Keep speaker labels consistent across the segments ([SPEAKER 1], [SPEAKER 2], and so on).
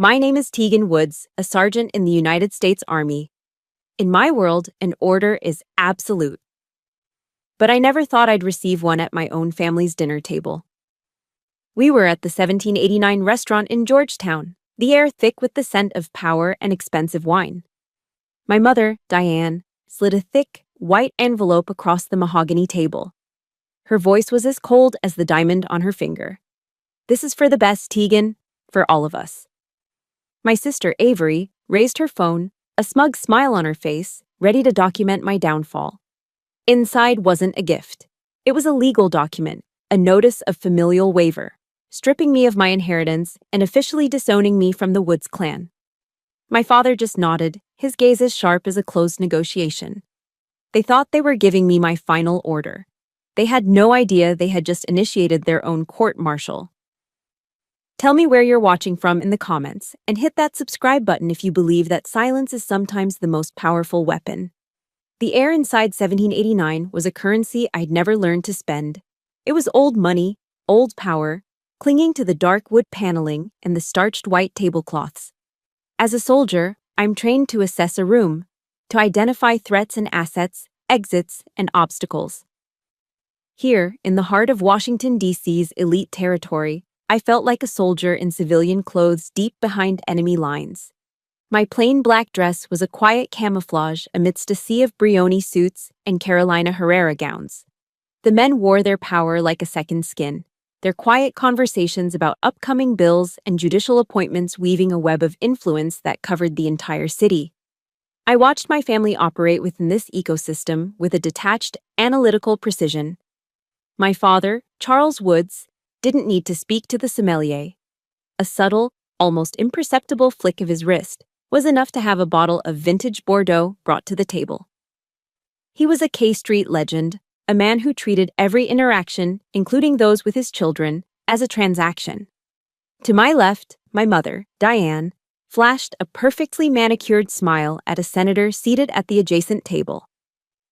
[SPEAKER 1] My name is Tegan Woods, a sergeant in the United States Army. In my world, an order is absolute. But I never thought I'd receive one at my own family's dinner table. We were at the 1789 restaurant in Georgetown, the air thick with the scent of power and expensive wine. My mother, Diane, slid a thick, white envelope across the mahogany table. Her voice was as cold as the diamond on her finger. "This is for the best, Tegan, for all of us." My sister, Avery, raised her phone, a smug smile on her face, ready to document my downfall. Inside wasn't a gift. It was a legal document, a notice of familial waiver, stripping me of my inheritance and officially disowning me from the Woods clan. My father just nodded, his gaze as sharp as a closed negotiation. They thought they were giving me my final order. They had no idea they had just initiated their own court-martial. Tell me where you're watching from in the comments, and hit that subscribe button if you believe that silence is sometimes the most powerful weapon. The air inside 1789 was a currency I'd never learned to spend. It was old money, old power, clinging to the dark wood paneling and the starched white tablecloths. As a soldier, I'm trained to assess a room, to identify threats and assets, exits and obstacles. Here, in the heart of Washington, D.C.'s elite territory, I felt like a soldier in civilian clothes deep behind enemy lines. My plain black dress was a quiet camouflage amidst a sea of Brioni suits and Carolina Herrera gowns. The men wore their power like a second skin, their quiet conversations about upcoming bills and judicial appointments weaving a web of influence that covered the entire city. I watched my family operate within this ecosystem with a detached, analytical precision. My father, Charles Woods, didn't need to speak to the sommelier. A subtle, almost imperceptible flick of his wrist was enough to have a bottle of vintage Bordeaux brought to the table. He was a K Street legend, a man who treated every interaction, including those with his children, as a transaction. To my left, my mother, Diane, flashed a perfectly manicured smile at a senator seated at the adjacent table.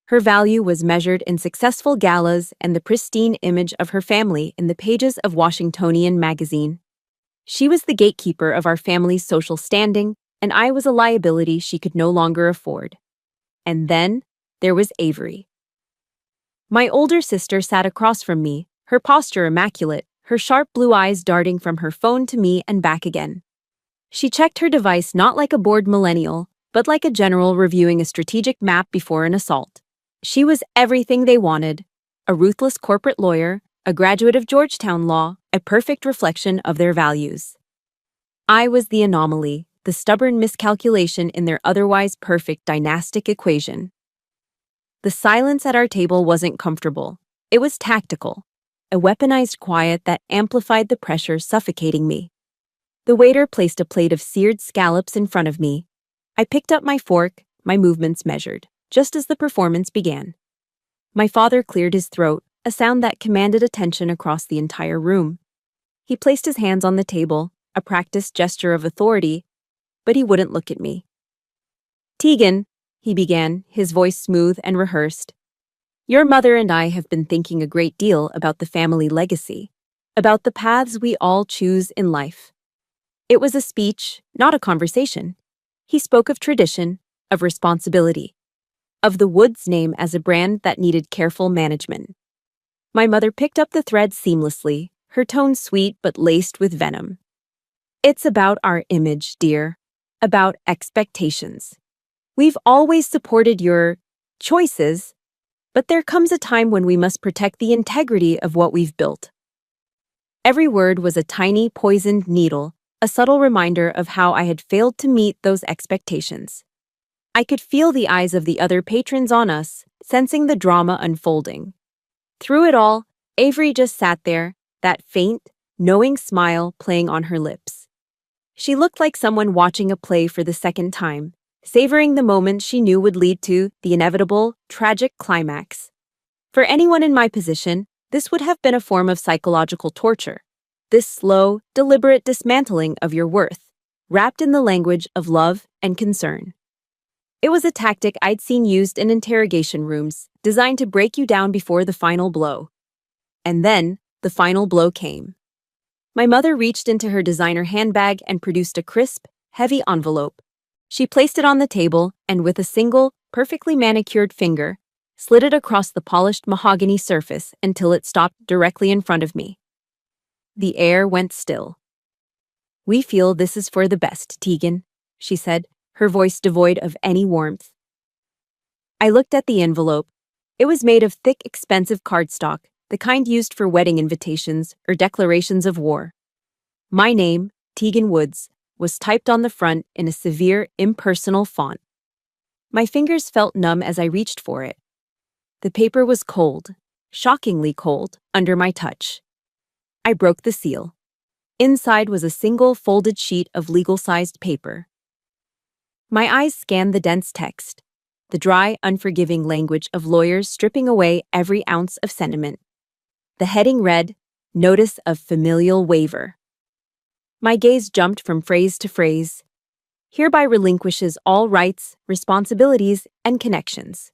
[SPEAKER 1] Her value was measured in successful galas and the pristine image of her family in the pages of Washingtonian magazine. She was the gatekeeper of our family's social standing, and I was a liability she could no longer afford. And then there was Avery. My older sister sat across from me, her posture immaculate, her sharp blue eyes darting from her phone to me and back again. She checked her device not like a bored millennial, but like a general reviewing a strategic map before an assault. She was everything they wanted: a ruthless corporate lawyer, a graduate of Georgetown law, a perfect reflection of their values. I was the anomaly, the stubborn miscalculation in their otherwise perfect dynastic equation. The silence at our table wasn't comfortable. It was tactical, a weaponized quiet that amplified the pressure suffocating me. The waiter placed a plate of seared scallops in front of me. I picked up my fork, my movements measured, just as the performance began. My father cleared his throat, a sound that commanded attention across the entire room. He placed his hands on the table, a practiced gesture of authority, but he wouldn't look at me. "Tegan," he began, his voice smooth and rehearsed, "your mother and I have been thinking a great deal about the family legacy, about the paths we all choose in life." It was a speech, not a conversation. He spoke of tradition, of responsibility, of the Woods name as a brand that needed careful management. My mother picked up the thread seamlessly, her tone sweet but laced with venom. "It's about our image, dear. About expectations. We've always supported your choices, but there comes a time when we must protect the integrity of what we've built." Every word was a tiny, poisoned needle, a subtle reminder of how I had failed to meet those expectations. I could feel the eyes of the other patrons on us, sensing the drama unfolding. Through it all, Avery just sat there, that faint, knowing smile playing on her lips. She looked like someone watching a play for the second time, savoring the moment she knew would lead to the inevitable, tragic climax. For anyone in my position, this would have been a form of psychological torture. This slow, deliberate dismantling of your worth, wrapped in the language of love and concern. It was a tactic I'd seen used in interrogation rooms, designed to break you down before the final blow. And then, the final blow came. My mother reached into her designer handbag and produced a crisp, heavy envelope. She placed it on the table and, with a single, perfectly manicured finger, slid it across the polished mahogany surface until it stopped directly in front of me. The air went still. "We feel this is for the best, Tegan," she said, her voice devoid of any warmth. I looked at the envelope. It was made of thick, expensive cardstock, the kind used for wedding invitations or declarations of war. My name, Tegan Woods, was typed on the front in a severe, impersonal font. My fingers felt numb as I reached for it. The paper was cold, shockingly cold, under my touch. I broke the seal. Inside was a single folded sheet of legal-sized paper. My eyes scanned the dense text, the dry, unforgiving language of lawyers stripping away every ounce of sentiment. The heading read, "Notice of Familial Waiver." My gaze jumped from phrase to phrase. "Hereby relinquishes all rights, responsibilities, and connections.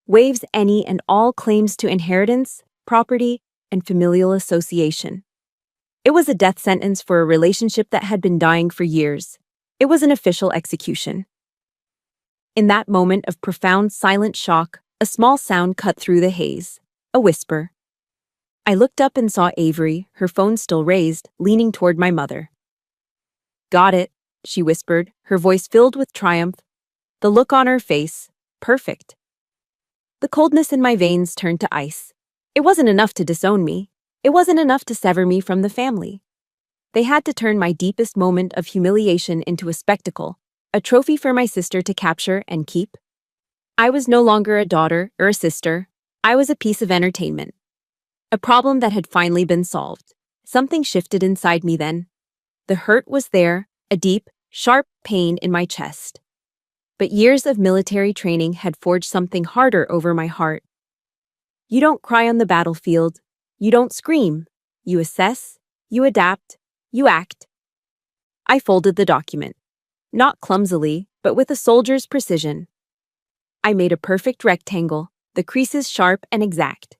[SPEAKER 1] Waives any and all claims to inheritance, property, and familial association." It was a death sentence for a relationship that had been dying for years. It was an official execution. In that moment of profound silent shock, a small sound cut through the haze. A whisper. I looked up and saw Avery, her phone still raised, leaning toward my mother. "Got it," she whispered, her voice filled with triumph. The look on her face, perfect. The coldness in my veins turned to ice. It wasn't enough to disown me. It wasn't enough to sever me from the family. They had to turn my deepest moment of humiliation into a spectacle, a trophy for my sister to capture and keep. I was no longer a daughter or a sister. I was a piece of entertainment. A problem that had finally been solved. Something shifted inside me then. The hurt was there, a deep, sharp pain in my chest. But years of military training had forged something harder over my heart. You don't cry on the battlefield. You don't scream. You assess, you adapt, you act. I folded the document. Not clumsily, but with a soldier's precision. I made a perfect rectangle, the creases sharp and exact.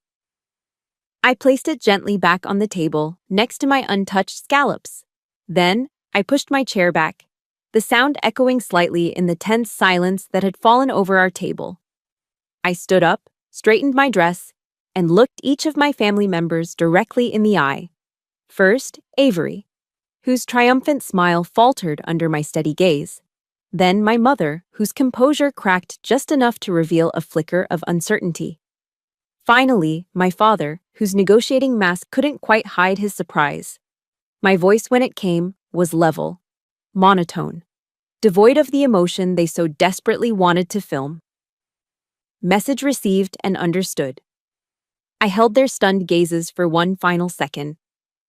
[SPEAKER 1] I placed it gently back on the table, next to my untouched scallops. Then, I pushed my chair back, the sound echoing slightly in the tense silence that had fallen over our table. I stood up, straightened my dress, and looked each of my family members directly in the eye. First, Avery, whose triumphant smile faltered under my steady gaze. Then my mother, whose composure cracked just enough to reveal a flicker of uncertainty. Finally, my father, whose negotiating mask couldn't quite hide his surprise. My voice, when it came, was level, monotone, devoid of the emotion they so desperately wanted to film. Message received and understood. I held their stunned gazes for one final second.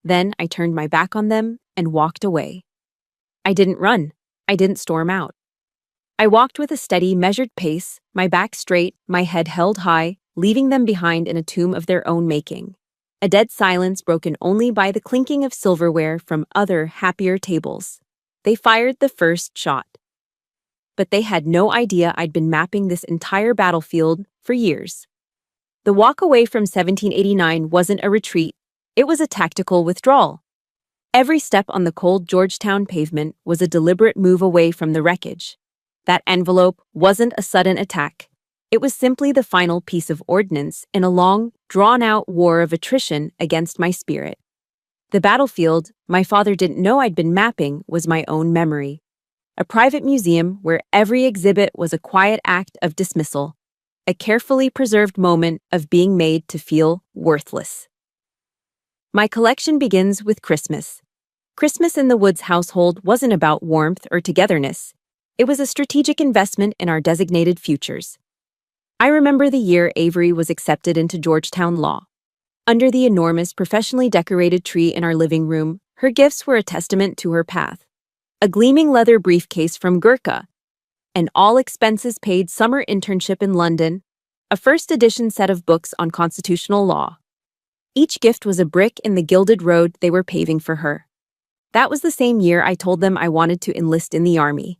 [SPEAKER 1] Then I turned my back on them and walked away. I didn't run. I didn't storm out. I walked with a steady, measured pace, my back straight, my head held high, leaving them behind in a tomb of their own making. A dead silence broken only by the clinking of silverware from other, happier tables. They fired the first shot. But they had no idea I'd been mapping this entire battlefield for years. The walk away from 1789 wasn't a retreat. It was a tactical withdrawal. Every step on the cold Georgetown pavement was a deliberate move away from the wreckage. That envelope wasn't a sudden attack. It was simply the final piece of ordnance in a long, drawn-out war of attrition against my spirit. The battlefield my father didn't know I'd been mapping was my own memory. A private museum where every exhibit was a quiet act of dismissal, a carefully preserved moment of being made to feel worthless. My collection begins with Christmas. Christmas in the Woods household wasn't about warmth or togetherness. It was a strategic investment in our designated futures. I remember the year Avery was accepted into Georgetown Law. Under the enormous, professionally decorated tree in our living room, her gifts were a testament to her path. A gleaming leather briefcase from Gurkha, an all-expenses-paid summer internship in London, a first-edition set of books on constitutional law. Each gift was a brick in the gilded road they were paving for her. That was the same year I told them I wanted to enlist in the Army.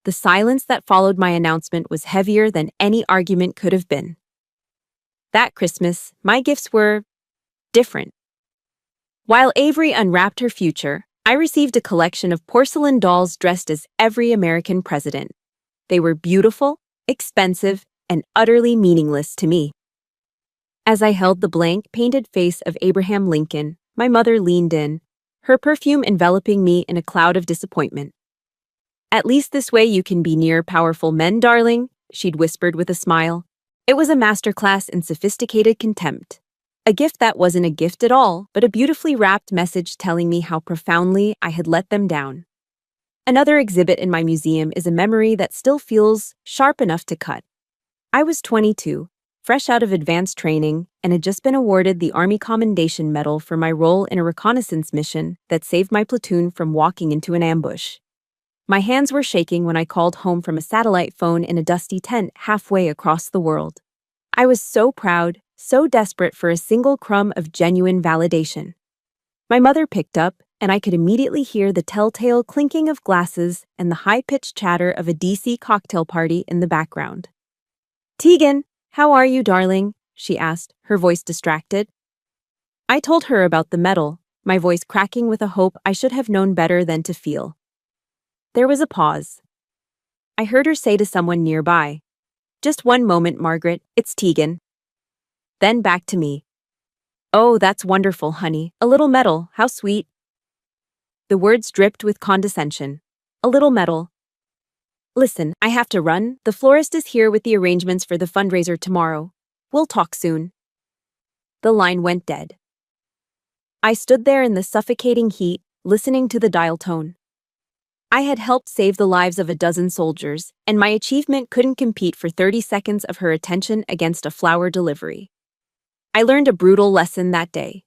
[SPEAKER 1] The silence that followed my announcement was heavier than any argument could have been. That Christmas, my gifts were different. While Avery unwrapped her future, I received a collection of porcelain dolls dressed as every American president. They were beautiful, expensive, and utterly meaningless to me. As I held the blank, painted face of Abraham Lincoln, my mother leaned in, her perfume enveloping me in a cloud of disappointment. "At least this way you can be near powerful men, darling," she'd whispered with a smile. It was a masterclass in sophisticated contempt. A gift that wasn't a gift at all, but a beautifully wrapped message telling me how profoundly I had let them down. Another exhibit in my museum is a memory that still feels sharp enough to cut. I was 22, fresh out of advanced training, and had just been awarded the Army Commendation Medal for my role in a reconnaissance mission that saved my platoon from walking into an ambush. My hands were shaking when I called home from a satellite phone in a dusty tent halfway across the world. I was so proud, so desperate for a single crumb of genuine validation. My mother picked up, and I could immediately hear the telltale clinking of glasses and the high-pitched chatter of a DC cocktail party in the background. "Tegan, how are you, darling?" she asked, her voice distracted. I told her about the medal, my voice cracking with a hope I should have known better than to feel. There was a pause. I heard her say to someone nearby, "Just one moment, Margaret, it's Tegan." Then back to me. "Oh, that's wonderful, honey. A little medal, how sweet." The words dripped with condescension. A little medal. "Listen, I have to run. The florist is here with the arrangements for the fundraiser tomorrow. We'll talk soon." The line went dead. I stood there in the suffocating heat, listening to the dial tone. I had helped save the lives of a dozen soldiers, and my achievement couldn't compete for 30 seconds of her attention against a flower delivery. I learned a brutal lesson that day.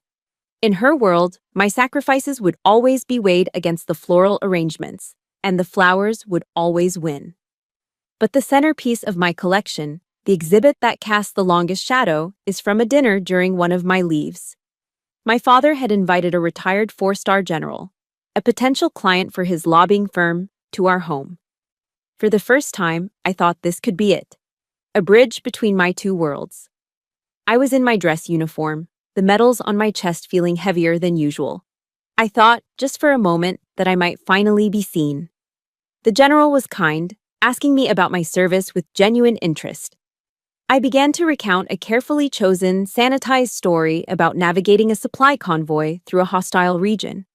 [SPEAKER 1] In her world, my sacrifices would always be weighed against the floral arrangements, and the flowers would always win. But the centerpiece of my collection, the exhibit that casts the longest shadow, is from a dinner during one of my leaves. My father had invited a retired 4-star general, a potential client for his lobbying firm, to our home. For the first time, I thought this could be it. A bridge between my two worlds. I was in my dress uniform, the medals on my chest feeling heavier than usual. I thought, just for a moment, that I might finally be seen. The general was kind, asking me about my service with genuine interest. I began to recount a carefully chosen, sanitized story about navigating a supply convoy through a hostile region.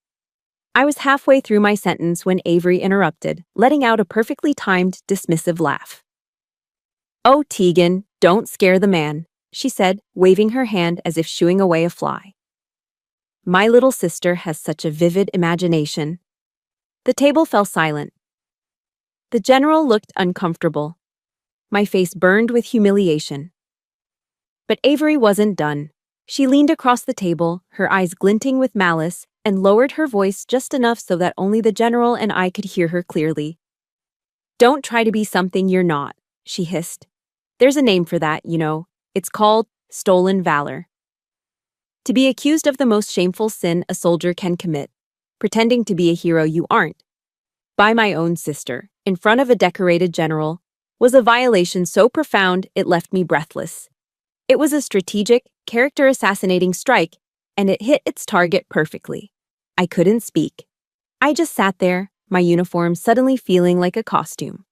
[SPEAKER 1] I was halfway through my sentence when Avery interrupted, letting out a perfectly timed, dismissive laugh. "Oh, Tegan, don't scare the man," she said, waving her hand as if shooing away a fly. "My little sister has such a vivid imagination." The table fell silent. The general looked uncomfortable. My face burned with humiliation. But Avery wasn't done. She leaned across the table, her eyes glinting with malice, and lowered her voice just enough so that only the general and I could hear her clearly. "Don't try to be something you're not," she hissed. "There's a name for that, you know. It's called stolen valor. To be accused of the most shameful sin a soldier can commit, pretending to be a hero you aren't, by my own sister, in front of a decorated general, was a violation so profound it left me breathless. It was a strategic, character-assassinating strike, and it hit its target perfectly. I couldn't speak. I just sat there, my uniform suddenly feeling like a costume.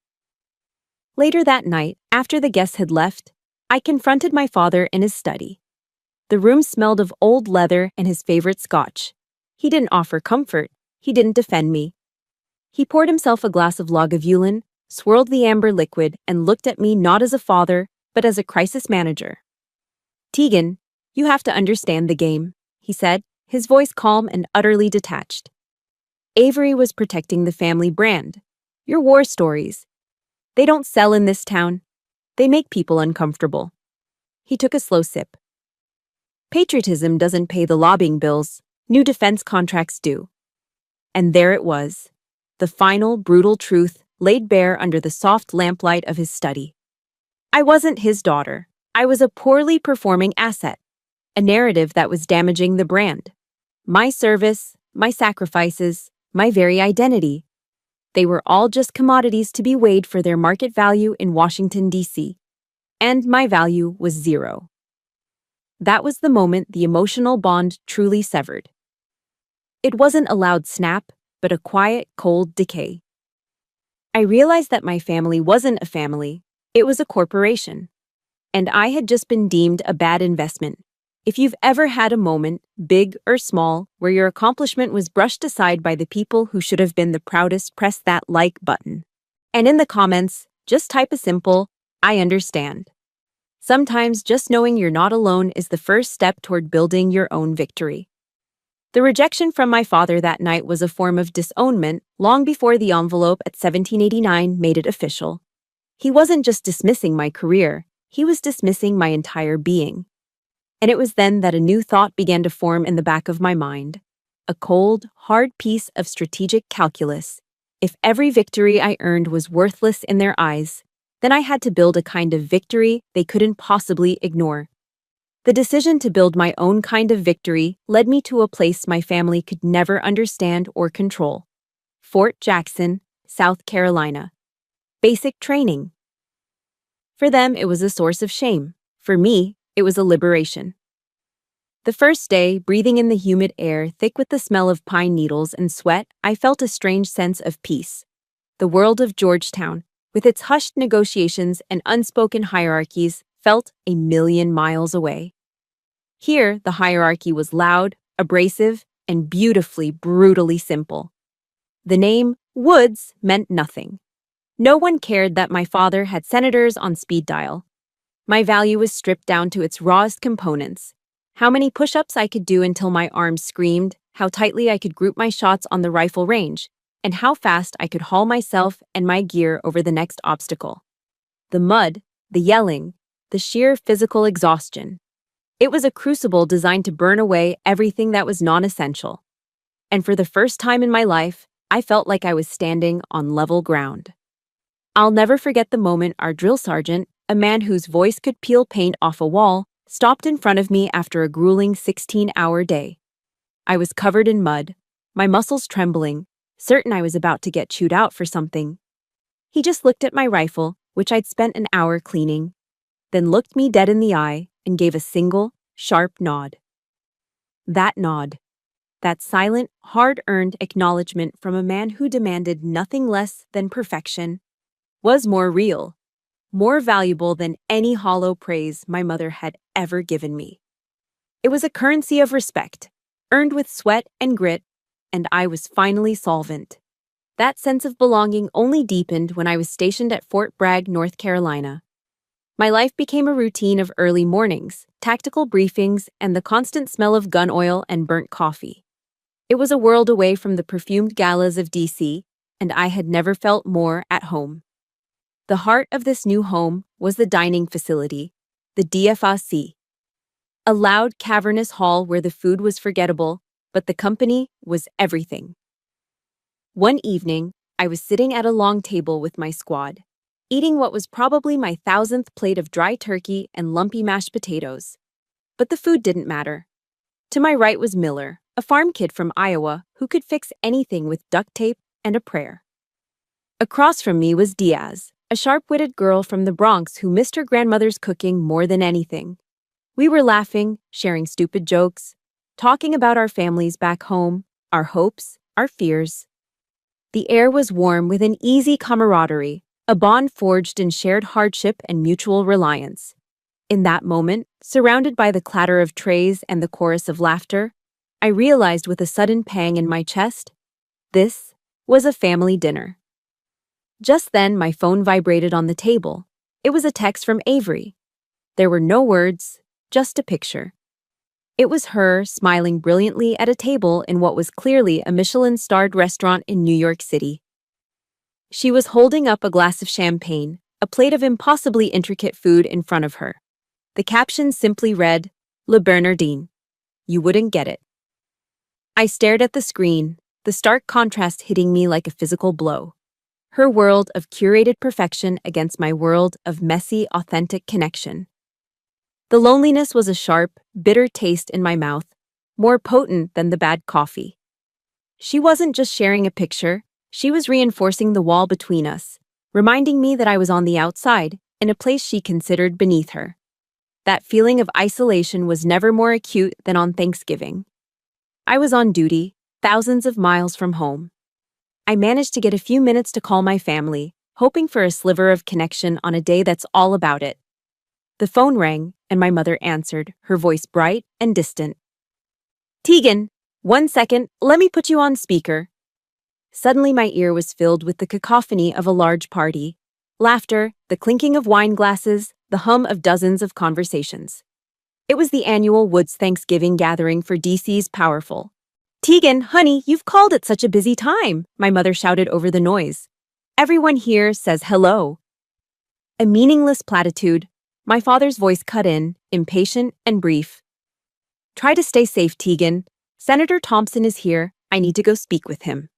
[SPEAKER 1] Later that night, after the guests had left, I confronted my father in his study. The room smelled of old leather and his favorite scotch. He didn't offer comfort. He didn't defend me. He poured himself a glass of Lagavulin, swirled the amber liquid, and looked at me not as a father, but as a crisis manager. "Tegan, you have to understand the game," he said, his voice calm and utterly detached. "Avery was protecting the family brand. Your war stories. They don't sell in this town. They make people uncomfortable." He took a slow sip. "Patriotism doesn't pay the lobbying bills. New defense contracts do." And there it was. The final, brutal truth laid bare under the soft lamplight of his study. I wasn't his daughter. I was a poorly performing asset. A narrative that was damaging the brand. My service, my sacrifices, my very identity. They were all just commodities to be weighed for their market value in Washington, D.C. And my value was zero. That was the moment the emotional bond truly severed. It wasn't a loud snap, but a quiet, cold decay. I realized that my family wasn't a family, it was a corporation. And I had just been deemed a bad investment. If you've ever had a moment, big or small, where your accomplishment was brushed aside by the people who should have been the proudest, press that like button. And in the comments, just type a simple, I understand. Sometimes just knowing you're not alone is the first step toward building your own victory. The rejection from my father that night was a form of disownment long before the envelope at 1789 made it official. He wasn't just dismissing my career, he was dismissing my entire being. And it was then that a new thought began to form in the back of my mind. A cold, hard piece of strategic calculus. If every victory I earned was worthless in their eyes, then I had to build a kind of victory they couldn't possibly ignore. The decision to build my own kind of victory led me to a place my family could never understand or control. Fort Jackson, South Carolina. Basic training. For them, it was a source of shame. For me, it was a liberation. The first day, breathing in the humid air, thick with the smell of pine needles and sweat, I felt a strange sense of peace. The world of Georgetown, with its hushed negotiations and unspoken hierarchies, felt a million miles away. Here, the hierarchy was loud, abrasive, and beautifully, brutally simple. The name Woods meant nothing. No one cared that my father had senators on speed dial. My value was stripped down to its rawest components. How many push-ups I could do until my arms screamed, how tightly I could group my shots on the rifle range, and how fast I could haul myself and my gear over the next obstacle. The mud, the yelling, the sheer physical exhaustion. It was a crucible designed to burn away everything that was non-essential. And for the first time in my life, I felt like I was standing on level ground. I'll never forget the moment our drill sergeant, a man whose voice could peel paint off a wall, stopped in front of me after a grueling 16-hour day. I was covered in mud, my muscles trembling, certain I was about to get chewed out for something. He just looked at my rifle, which I'd spent an hour cleaning, then looked me dead in the eye and gave a single, sharp nod. That nod, that silent, hard-earned acknowledgement from a man who demanded nothing less than perfection, was more real, more valuable than any hollow praise my mother had ever given me. It was a currency of respect, earned with sweat and grit, and I was finally solvent. That sense of belonging only deepened when I was stationed at Fort Bragg, North Carolina. My life became a routine of early mornings, tactical briefings, and the constant smell of gun oil and burnt coffee. It was a world away from the perfumed galas of DC, and I had never felt more at home. The heart of this new home was the dining facility, the DFAC. A loud, cavernous hall where the food was forgettable, but the company was everything. One evening, I was sitting at a long table with my squad, eating what was probably my 1,000th plate of dry turkey and lumpy mashed potatoes. But the food didn't matter. To my right was Miller, a farm kid from Iowa who could fix anything with duct tape and a prayer. Across from me was Diaz, a sharp-witted girl from the Bronx who missed her grandmother's cooking more than anything. We were laughing, sharing stupid jokes, talking about our families back home, our hopes, our fears. The air was warm with an easy camaraderie, a bond forged in shared hardship and mutual reliance. In that moment, surrounded by the clatter of trays and the chorus of laughter, I realized with a sudden pang in my chest, this was a family dinner. Just then, my phone vibrated on the table. It was a text from Avery. There were no words, just a picture. It was her smiling brilliantly at a table in what was clearly a Michelin-starred restaurant in New York City. She was holding up a glass of champagne, a plate of impossibly intricate food in front of her. The caption simply read, Le Bernardin. You wouldn't get it. I stared at the screen, the stark contrast hitting me like a physical blow. Her world of curated perfection against my world of messy, authentic connection. The loneliness was a sharp, bitter taste in my mouth, more potent than the bad coffee. She wasn't just sharing a picture, she was reinforcing the wall between us, reminding me that I was on the outside, in a place she considered beneath her. That feeling of isolation was never more acute than on Thanksgiving. I was on duty, thousands of miles from home. I managed to get a few minutes to call my family, hoping for a sliver of connection on a day that's all about it. The phone rang, and my mother answered, her voice bright and distant. "Tegan, 1 second, let me put you on speaker." Suddenly my ear was filled with the cacophony of a large party. Laughter, the clinking of wine glasses, the hum of dozens of conversations. It was the annual Woods Thanksgiving gathering for DC's Powerful. "Tegan, honey, you've called at such a busy time," my mother shouted over the noise. "Everyone here says hello." A meaningless platitude. My father's voice cut in, impatient and brief. "Try to stay safe, Tegan. Senator Thompson is here. I need to go speak with him."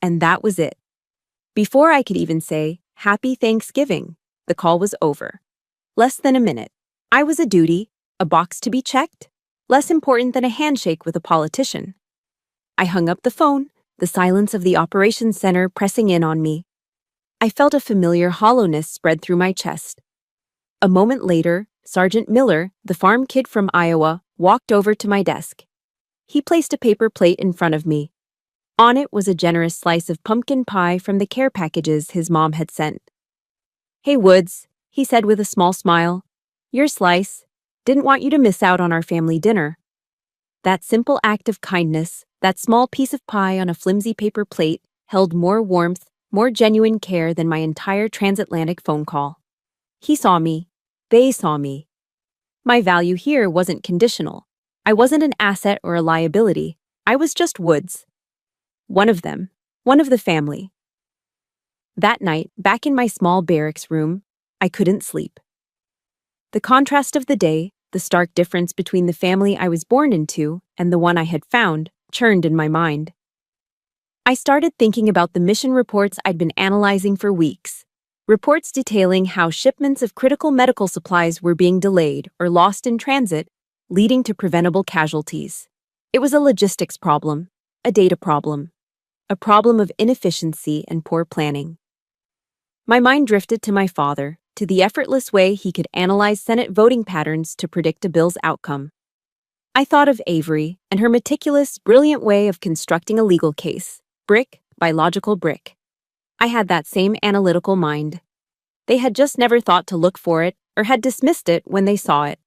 [SPEAKER 1] And that was it. Before I could even say, "Happy Thanksgiving," the call was over. Less than a minute. I was a duty, a box to be checked, less important than a handshake with a politician. I hung up the phone, the silence of the operations center pressing in on me. I felt a familiar hollowness spread through my chest. A moment later, Sergeant Miller, the farm kid from Iowa, walked over to my desk. He placed a paper plate in front of me. On it was a generous slice of pumpkin pie from the care packages his mom had sent. "Hey, Woods," he said with a small smile. "Your slice. Didn't want you to miss out on our family dinner." That simple act of kindness, that small piece of pie on a flimsy paper plate, held more warmth, more genuine care than my entire transatlantic phone call. He saw me. They saw me. My value here wasn't conditional. I wasn't an asset or a liability. I was just Woods. One of them. One of the family. That night, back in my small barracks room, I couldn't sleep. The contrast of the day, the stark difference between the family I was born into and the one I had found, churned in my mind. I started thinking about the mission reports I'd been analyzing for weeks. Reports detailing how shipments of critical medical supplies were being delayed or lost in transit, leading to preventable casualties. It was a logistics problem, a data problem, a problem of inefficiency and poor planning. My mind drifted to my father, to the effortless way he could analyze Senate voting patterns to predict a bill's outcome. I thought of Avery and her meticulous, brilliant way of constructing a legal case, brick by logical brick. I had that same analytical mind. They had just never thought to look for it or had dismissed it when they saw it.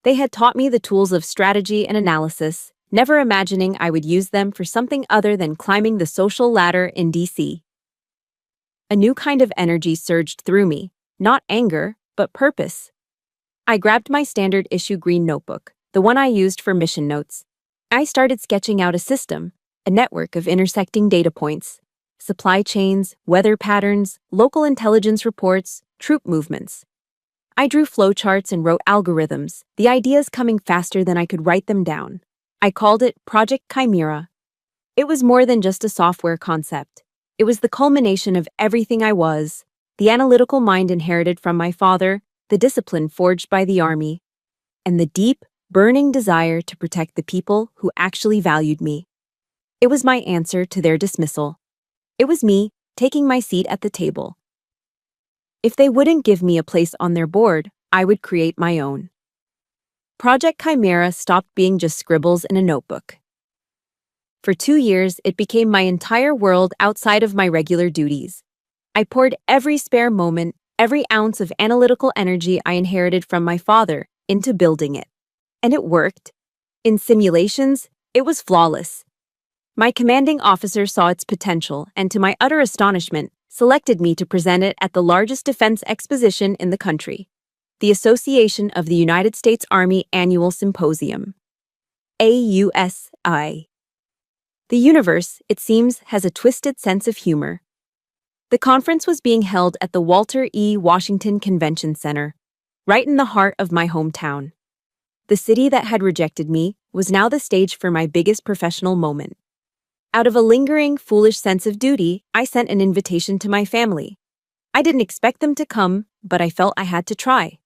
[SPEAKER 1] They had taught me the tools of strategy and analysis, never imagining I would use them for something other than climbing the social ladder in DC. A new kind of energy surged through me, not anger, but purpose. I grabbed my standard issue green notebook, the one I used for mission notes. I started sketching out a system, a network of intersecting data points. Supply chains, weather patterns, local intelligence reports, troop movements. I drew flowcharts and wrote algorithms, the ideas coming faster than I could write them down. I called it Project Chimera. It was more than just a software concept. It was the culmination of everything I was, the analytical mind inherited from my father, the discipline forged by the Army, and the deep, burning desire to protect the people who actually valued me. It was my answer to their dismissal. It was me, taking my seat at the table. If they wouldn't give me a place on their board, I would create my own. Project Chimera stopped being just scribbles in a notebook. For 2 years, it became my entire world outside of my regular duties. I poured every spare moment, every ounce of analytical energy I inherited from my father, into building it. And it worked. In simulations, it was flawless. My commanding officer saw its potential and, to my utter astonishment, selected me to present it at the largest defense exposition in the country, the Association of the United States Army Annual Symposium. AUSI. The universe, it seems, has a twisted sense of humor. The conference was being held at the Walter E. Washington Convention Center, right in the heart of my hometown. The city that had rejected me was now the stage for my biggest professional moment. Out of a lingering, foolish sense of duty, I sent an invitation to my family. I didn't expect them to come, but I felt I had to try.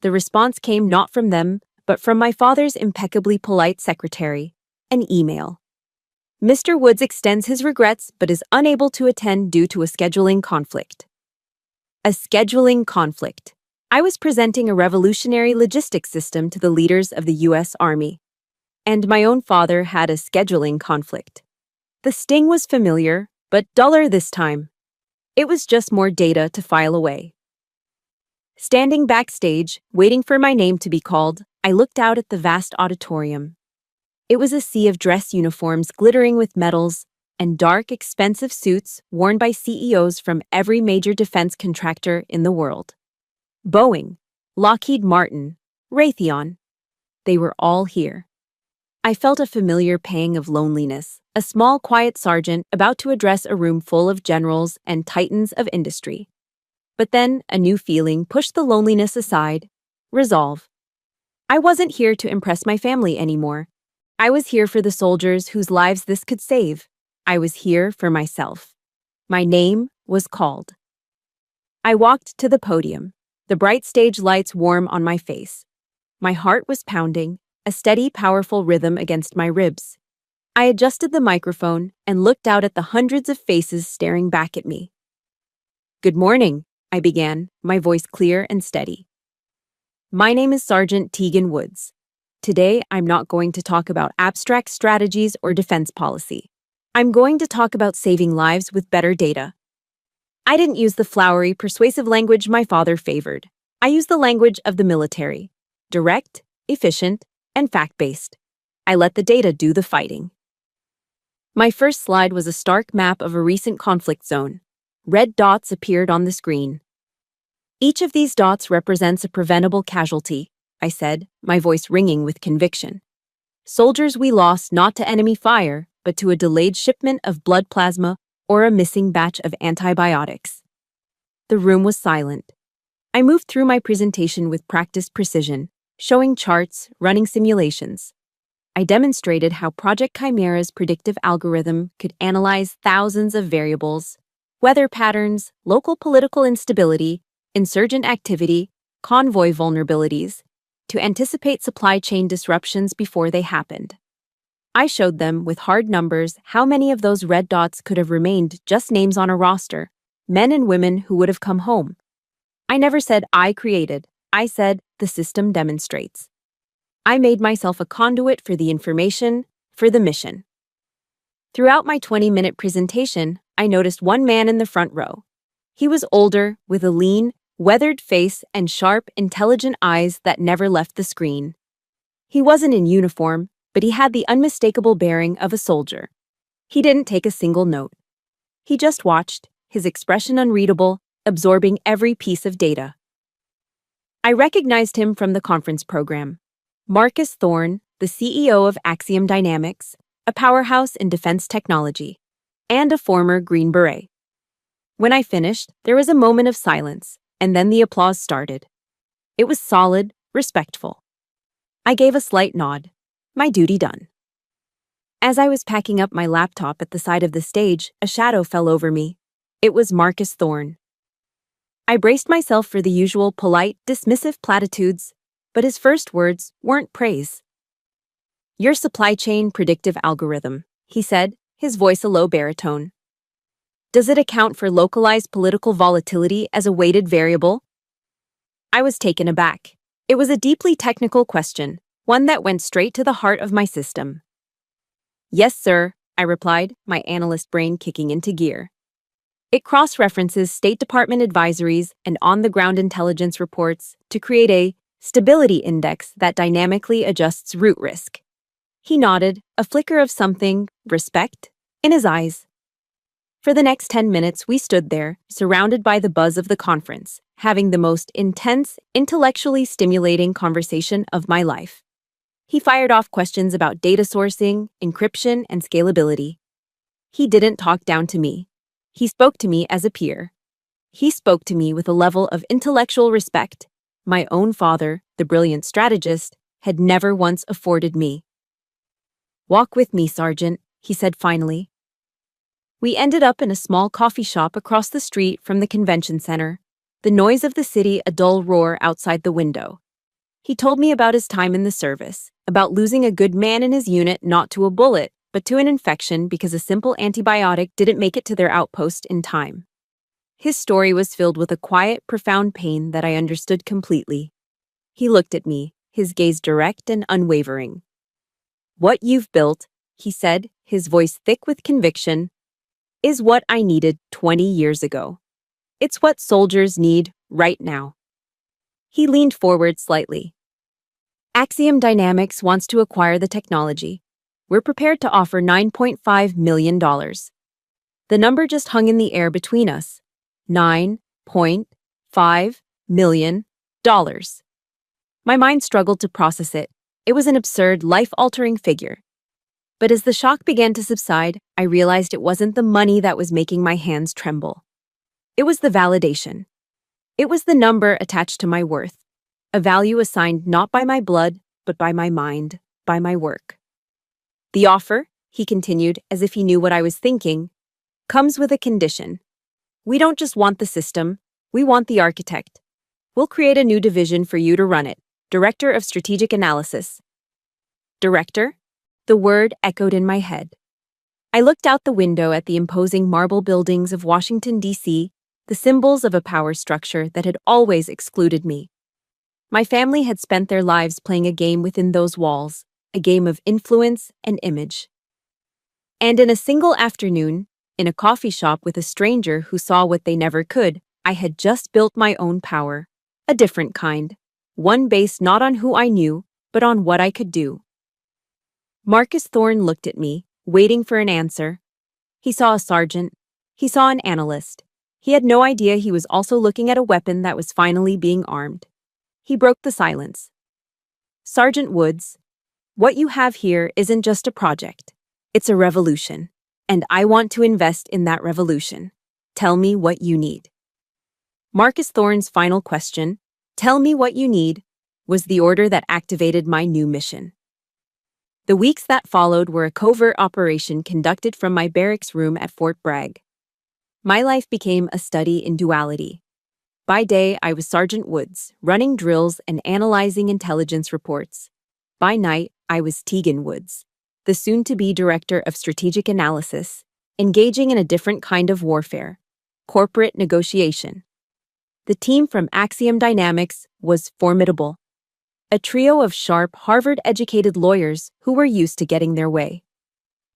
[SPEAKER 1] The response came not from them, but from my father's impeccably polite secretary, an email. Mr. Woods extends his regrets but is unable to attend due to a scheduling conflict. A scheduling conflict. I was presenting a revolutionary logistics system to the leaders of the U.S. Army. And my own father had a scheduling conflict. The sting was familiar, but duller this time. It was just more data to file away. Standing backstage, waiting for my name to be called, I looked out at the vast auditorium. It was a sea of dress uniforms glittering with medals and dark, expensive suits worn by CEOs from every major defense contractor in the world. Boeing, Lockheed Martin, Raytheon. They were all here. I felt a familiar pang of loneliness, a small, quiet sergeant about to address a room full of generals and titans of industry. But then a new feeling pushed the loneliness aside: resolve. I wasn't here to impress my family anymore. I was here for the soldiers whose lives this could save. I was here for myself. My name was called. I walked to the podium, the bright stage lights warm on my face. My heart was pounding, a steady, powerful rhythm against my ribs. I adjusted the microphone and looked out at the hundreds of faces staring back at me. "Good morning," I began, my voice clear and steady. "My name is Sergeant Tegan Woods. Today, I'm not going to talk about abstract strategies or defense policy. I'm going to talk about saving lives with better data." I didn't use the flowery, persuasive language my father favored. I used the language of the military: direct, efficient, and fact-based. I let the data do the fighting. My first slide was a stark map of a recent conflict zone. Red dots appeared on the screen. "Each of these dots represents a preventable casualty," I said, my voice ringing with conviction. "Soldiers we lost not to enemy fire, but to a delayed shipment of blood plasma or a missing batch of antibiotics." The room was silent. I moved through my presentation with practiced precision, showing charts, running simulations. I demonstrated how Project Chimera's predictive algorithm could analyze thousands of variables: weather patterns, local political instability, insurgent activity, convoy vulnerabilities, to anticipate supply chain disruptions before they happened. I showed them, with hard numbers, how many of those red dots could have remained just names on a roster, men and women who would have come home. I never said I created, I said the system demonstrates. I made myself a conduit for the information, for the mission. Throughout my 20-minute presentation, I noticed one man in the front row. He was older, with a lean, weathered face and sharp, intelligent eyes that never left the screen. He wasn't in uniform, but he had the unmistakable bearing of a soldier. He didn't take a single note. He just watched, his expression unreadable, absorbing every piece of data. I recognized him from the conference program. Marcus Thorne, the CEO of Axiom Dynamics, a powerhouse in defense technology, and a former Green Beret. When I finished, there was a moment of silence, and then the applause started. It was solid, respectful. I gave a slight nod. My duty done. As I was packing up my laptop at the side of the stage, a shadow fell over me. It was Marcus Thorne. I braced myself for the usual polite, dismissive platitudes, but his first words weren't praise. "Your supply chain predictive algorithm," he said, his voice a low baritone. "Does it account for localized political volatility as a weighted variable?" I was taken aback. It was a deeply technical question, one that went straight to the heart of my system. "Yes, sir," I replied, my analyst brain kicking into gear. It cross-references State Department advisories and on-the-ground intelligence reports to create a stability index that dynamically adjusts route risk. He nodded, a flicker of something, respect, in his eyes. For the next 10 minutes, we stood there, surrounded by the buzz of the conference, having the most intense, intellectually stimulating conversation of my life. He fired off questions about data sourcing, encryption, and scalability. He didn't talk down to me. He spoke to me as a peer. He spoke to me with a level of intellectual respect my own father, the brilliant strategist, had never once afforded me. "Walk with me, Sergeant," he said finally. We ended up in a small coffee shop across the street from the convention center, the noise of the city a dull roar outside the window. He told me about his time in the service, about losing a good man in his unit not to a bullet, but to an infection because a simple antibiotic didn't make it to their outpost in time. His story was filled with a quiet, profound pain that I understood completely. He looked at me, his gaze direct and unwavering. "What you've built, he said, his voice thick with conviction, is what I needed 20 years ago. It's what soldiers need right now. He leaned forward slightly. Axiom Dynamics wants to acquire the technology. We're prepared to offer $9.5 million. The number just hung in the air between us. $9.5 million. My mind struggled to process it. It was an absurd, life-altering figure. But as the shock began to subside, I realized it wasn't the money that was making my hands tremble. It was the validation. It was the number attached to my worth, a value assigned not by my blood, but by my mind, by my work. The offer, he continued, as if he knew what I was thinking, comes with a condition. We don't just want the system, we want the architect. We'll create a new division for you to run it, Director of Strategic Analysis. Director? The word echoed in my head. I looked out the window at the imposing marble buildings of Washington, D.C., the symbols of a power structure that had always excluded me. My family had spent their lives playing a game within those walls, a game of influence and image. And in a single afternoon, in a coffee shop with a stranger who saw what they never could, I had just built my own power, a different kind, one based not on who I knew, but on what I could do. Marcus Thorne looked at me, waiting for an answer. He saw a sergeant. He saw an analyst. He had no idea he was also looking at a weapon that was finally being armed. He broke the silence. Sergeant Woods, what you have here isn't just a project. It's a revolution. And I want to invest in that revolution. Tell me what you need. Marcus Thorne's final question, tell me what you need, was the order that activated my new mission. The weeks that followed were a covert operation conducted from my barracks room at Fort Bragg. My life became a study in duality. By day, I was Sergeant Woods, running drills and analyzing intelligence reports. By night, I was Tegan Woods, the soon-to-be Director of Strategic Analysis, engaging in a different kind of warfare, corporate negotiation. The team from Axiom Dynamics was formidable. A trio of sharp, Harvard-educated lawyers who were used to getting their way.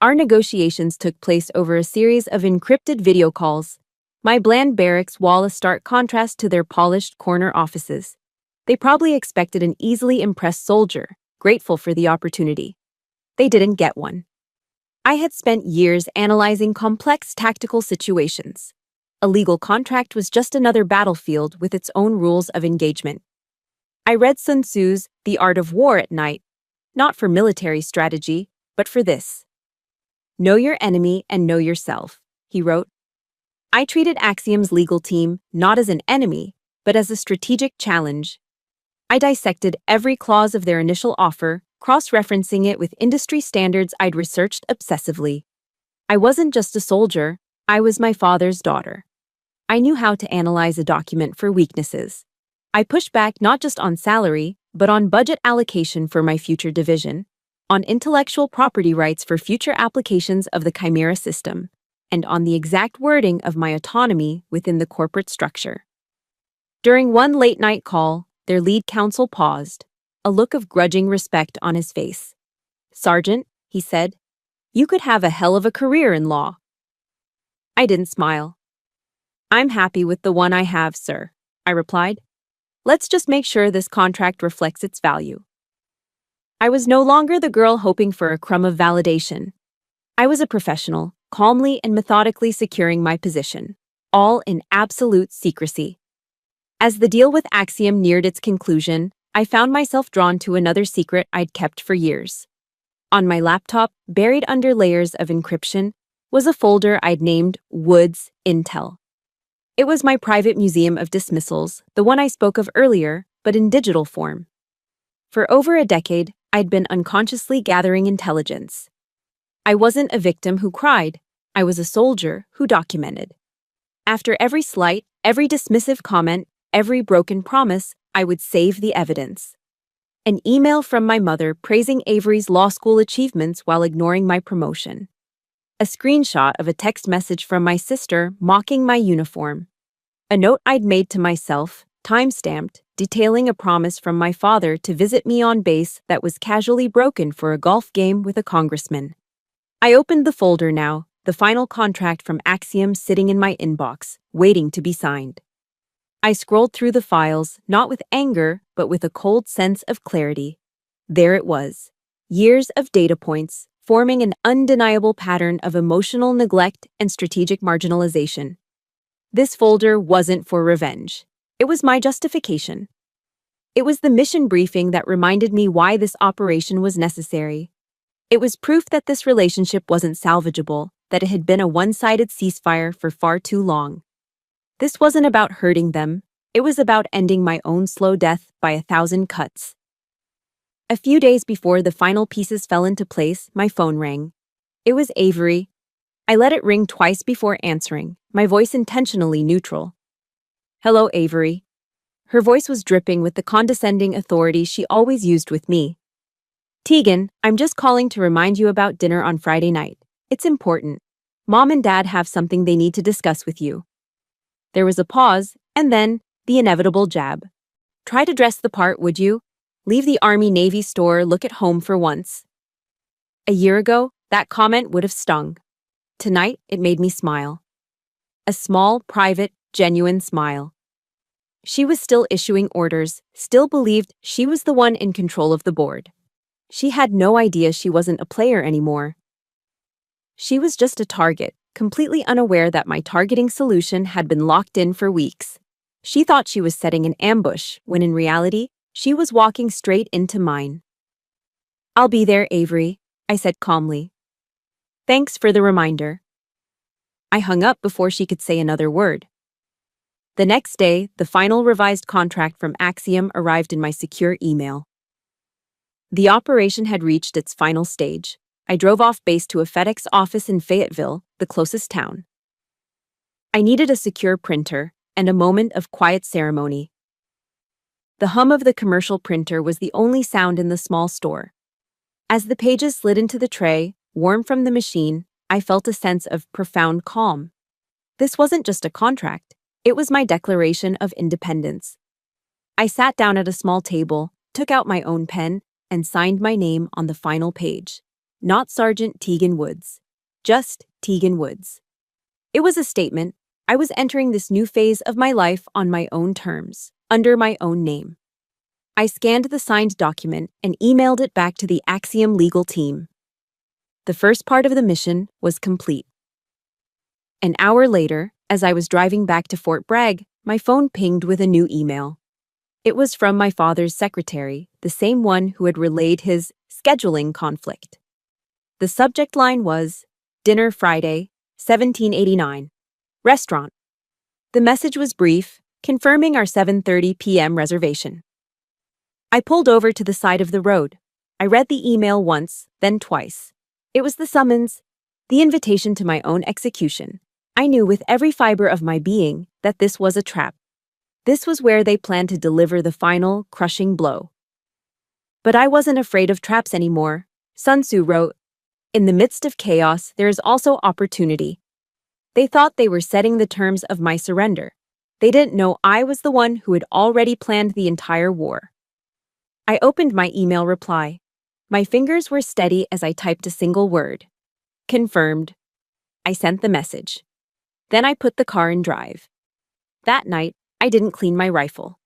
[SPEAKER 1] Our negotiations took place over a series of encrypted video calls. My bland barracks wall a stark contrast to their polished corner offices. They probably expected an easily impressed soldier, grateful for the opportunity. They didn't get one. I had spent years analyzing complex tactical situations. A legal contract was just another battlefield with its own rules of engagement. I read Sun Tzu's The Art of War at night, not for military strategy, but for this. Know your enemy and know yourself, he wrote. I treated Axiom's legal team not as an enemy, but as a strategic challenge. I dissected every clause of their initial offer, cross-referencing it with industry standards I'd researched obsessively. I wasn't just a soldier, I was my father's daughter. I knew how to analyze a document for weaknesses. I pushed back not just on salary, but on budget allocation for my future division, on intellectual property rights for future applications of the Chimera system, and on the exact wording of my autonomy within the corporate structure. During one late-night call, their lead counsel paused, a look of grudging respect on his face. Sergeant, he said, you could have a hell of a career in law. I didn't smile. I'm happy with the one I have, sir, I replied. Let's just make sure this contract reflects its value. I was no longer the girl hoping for a crumb of validation. I was a professional, calmly and methodically securing my position, all in absolute secrecy. As the deal with Axiom neared its conclusion, I found myself drawn to another secret I'd kept for years. On my laptop, buried under layers of encryption, was a folder I'd named Woods Intel. It was my private museum of dismissals, the one I spoke of earlier, but in digital form. For over a decade, I'd been unconsciously gathering intelligence. I wasn't a victim who cried. I was a soldier who documented. After every slight, every dismissive comment, every broken promise, I would save the evidence. An email from my mother praising Avery's law school achievements while ignoring my promotion. A screenshot of a text message from my sister mocking my uniform. A note I'd made to myself, time-stamped, detailing a promise from my father to visit me on base that was casually broken for a golf game with a congressman. I opened the folder now, the final contract from Axiom sitting in my inbox, waiting to be signed. I scrolled through the files, not with anger, but with a cold sense of clarity. There it was. Years of data points, forming an undeniable pattern of emotional neglect and strategic marginalization. This folder wasn't for revenge. It was my justification. It was the mission briefing that reminded me why this operation was necessary. It was proof that this relationship wasn't salvageable, that it had been a one-sided ceasefire for far too long. This wasn't about hurting them. It was about ending my own slow death by 1,000 cuts. A few days before the final pieces fell into place, my phone rang. It was Avery. I let it ring twice before answering, my voice intentionally neutral. "Hello, Avery." Her voice was dripping with the condescending authority she always used with me. "Tegan, I'm just calling to remind you about dinner on Friday night. It's important. Mom and Dad have something they need to discuss with you." There was a pause, and then the inevitable jab. "Try to dress the part, would you? Leave the Army-Navy store, look at home for once." A year ago, that comment would have stung. Tonight, it made me smile. A small, private, genuine smile. She was still issuing orders, still believed she was the one in control of the board. She had no idea she wasn't a player anymore. She was just a target, completely unaware that my targeting solution had been locked in for weeks. She thought she was setting an ambush, when in reality, she was walking straight into mine. "I'll be there, Avery," I said calmly. "Thanks for the reminder." I hung up before she could say another word. The next day, the final revised contract from Axiom arrived in my secure email. The operation had reached its final stage. I drove off base to a FedEx office in Fayetteville, the closest town. I needed a secure printer and a moment of quiet ceremony. The hum of the commercial printer was the only sound in the small store. As the pages slid into the tray, warm from the machine, I felt a sense of profound calm. This wasn't just a contract. It was my declaration of independence. I sat down at a small table, took out my own pen, and signed my name on the final page. Not Sergeant Tegan Woods. Just Tegan Woods. It was a statement. I was entering this new phase of my life on my own terms, under my own name. I scanned the signed document and emailed it back to the Axiom legal team. The first part of the mission was complete. An hour later, as I was driving back to Fort Bragg, my phone pinged with a new email. It was from my father's secretary, the same one who had relayed his scheduling conflict. The subject line was, "Dinner Friday, 1789. Restaurant." The message was brief, confirming our 7:30 p.m. reservation. I pulled over to the side of the road. I read the email once, then twice. It was the summons, the invitation to my own execution. I knew with every fiber of my being that this was a trap. This was where they planned to deliver the final, crushing blow. But I wasn't afraid of traps anymore. Sun Tzu wrote, "In the midst of chaos, there is also opportunity." They thought they were setting the terms of my surrender. They didn't know I was the one who had already planned the entire war. I opened my email reply. My fingers were steady as I typed a single word. Confirmed. I sent the message. Then I put the car in drive. That night, I didn't clean my rifle.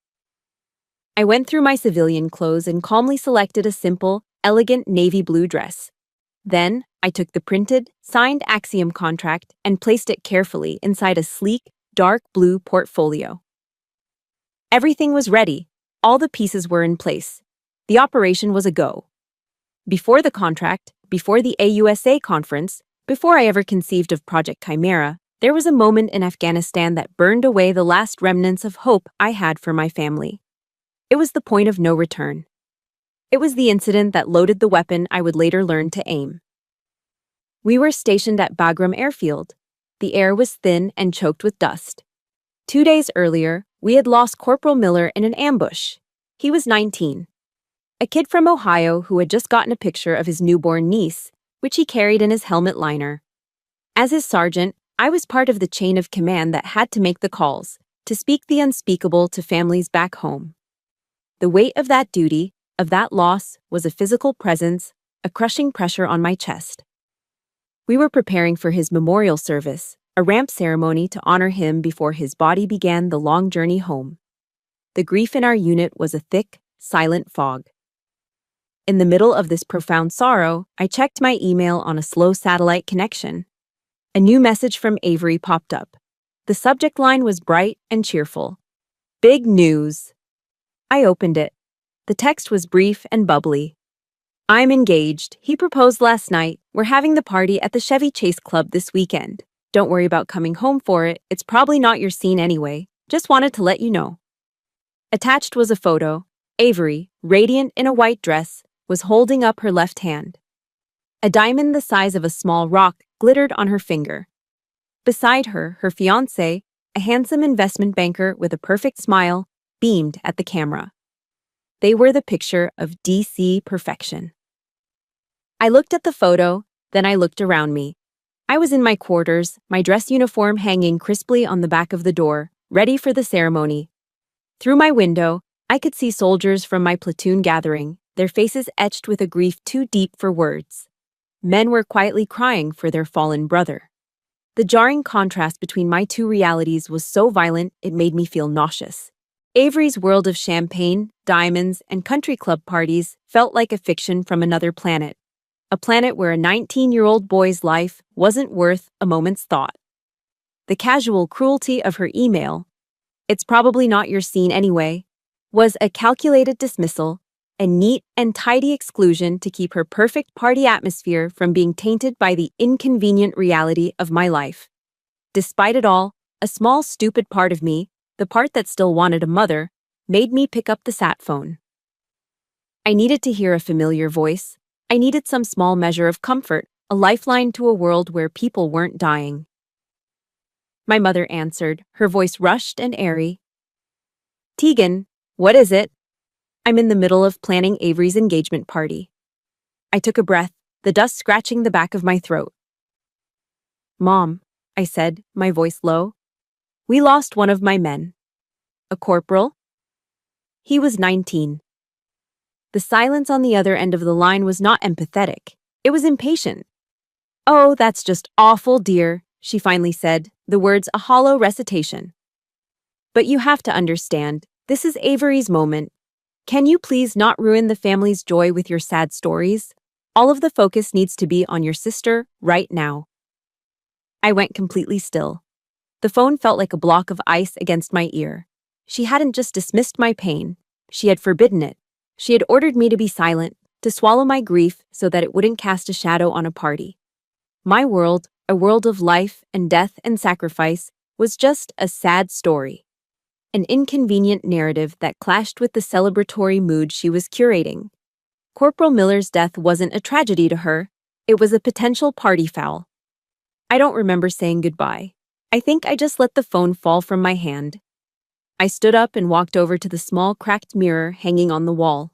[SPEAKER 1] I went through my civilian clothes and calmly selected a simple, elegant navy blue dress. Then, I took the printed, signed Axiom contract and placed it carefully inside a sleek, dark blue portfolio. Everything was ready. All the pieces were in place. The operation was a go. Before the contract, before the AUSA conference, before I ever conceived of Project Chimera, there was a moment in Afghanistan that burned away the last remnants of hope I had for my family. It was the point of no return. It was the incident that loaded the weapon I would later learn to aim. We were stationed at Bagram Airfield. The air was thin and choked with dust. 2 days earlier, we had lost Corporal Miller in an ambush. He was 19. A kid from Ohio who had just gotten a picture of his newborn niece, which he carried in his helmet liner. As his sergeant, I was part of the chain of command that had to make the calls, to speak the unspeakable to families back home. The weight of that duty, of that loss, was a physical presence, a crushing pressure on my chest. We were preparing for his memorial service, a ramp ceremony to honor him before his body began the long journey home. The grief in our unit was a thick, silent fog. In the middle of this profound sorrow, I checked my email on a slow satellite connection. A new message from Avery popped up. The subject line was bright and cheerful. Big news. I opened it. The text was brief and bubbly. I'm engaged. He proposed last night. We're having the party at the Chevy Chase Club this weekend. Don't worry about coming home for it. It's probably not your scene anyway. Just wanted to let you know. Attached was a photo. Avery, radiant in a white dress, was holding up her left hand. A diamond the size of a small rock glittered on her finger. Beside her, her fiancé, a handsome investment banker with a perfect smile, beamed at the camera. They were the picture of DC perfection. I looked at the photo, then I looked around me. I was in my quarters, my dress uniform hanging crisply on the back of the door, ready for the ceremony. Through my window, I could see soldiers from my platoon gathering, their faces etched with a grief too deep for words. Men were quietly crying for their fallen brother. The jarring contrast between my two realities was so violent it made me feel nauseous. Avery's world of champagne, diamonds, and country club parties felt like a fiction from another planet. A planet where a 19-year-old boy's life wasn't worth a moment's thought. The casual cruelty of her email, "It's probably not your scene anyway," was a calculated dismissal, a neat and tidy exclusion to keep her perfect party atmosphere from being tainted by the inconvenient reality of my life. Despite it all, a small stupid part of me, the part that still wanted a mother, made me pick up the sat phone. I needed to hear a familiar voice. I needed some small measure of comfort, a lifeline to a world where people weren't dying. My mother answered, her voice rushed and airy. "Tegan, what is it?" "I'm in the middle of planning Avery's engagement party." I took a breath, the dust scratching the back of my throat. "Mom," I said, my voice low, "we lost one of my men." "A corporal?" "He was 19. The silence on the other end of the line was not empathetic. It was impatient. "Oh, that's just awful, dear," she finally said, the words a hollow recitation. "But you have to understand, this is Avery's moment. Can you please not ruin the family's joy with your sad stories? All of the focus needs to be on your sister right now." I went completely still. The phone felt like a block of ice against my ear. She hadn't just dismissed my pain. She had forbidden it. She had ordered me to be silent, to swallow my grief so that it wouldn't cast a shadow on a party. My world, a world of life and death and sacrifice, was just a sad story. An inconvenient narrative that clashed with the celebratory mood she was curating. Corporal Miller's death wasn't a tragedy to her. It was a potential party foul. I don't remember saying goodbye. I think I just let the phone fall from my hand. I stood up and walked over to the small cracked mirror hanging on the wall.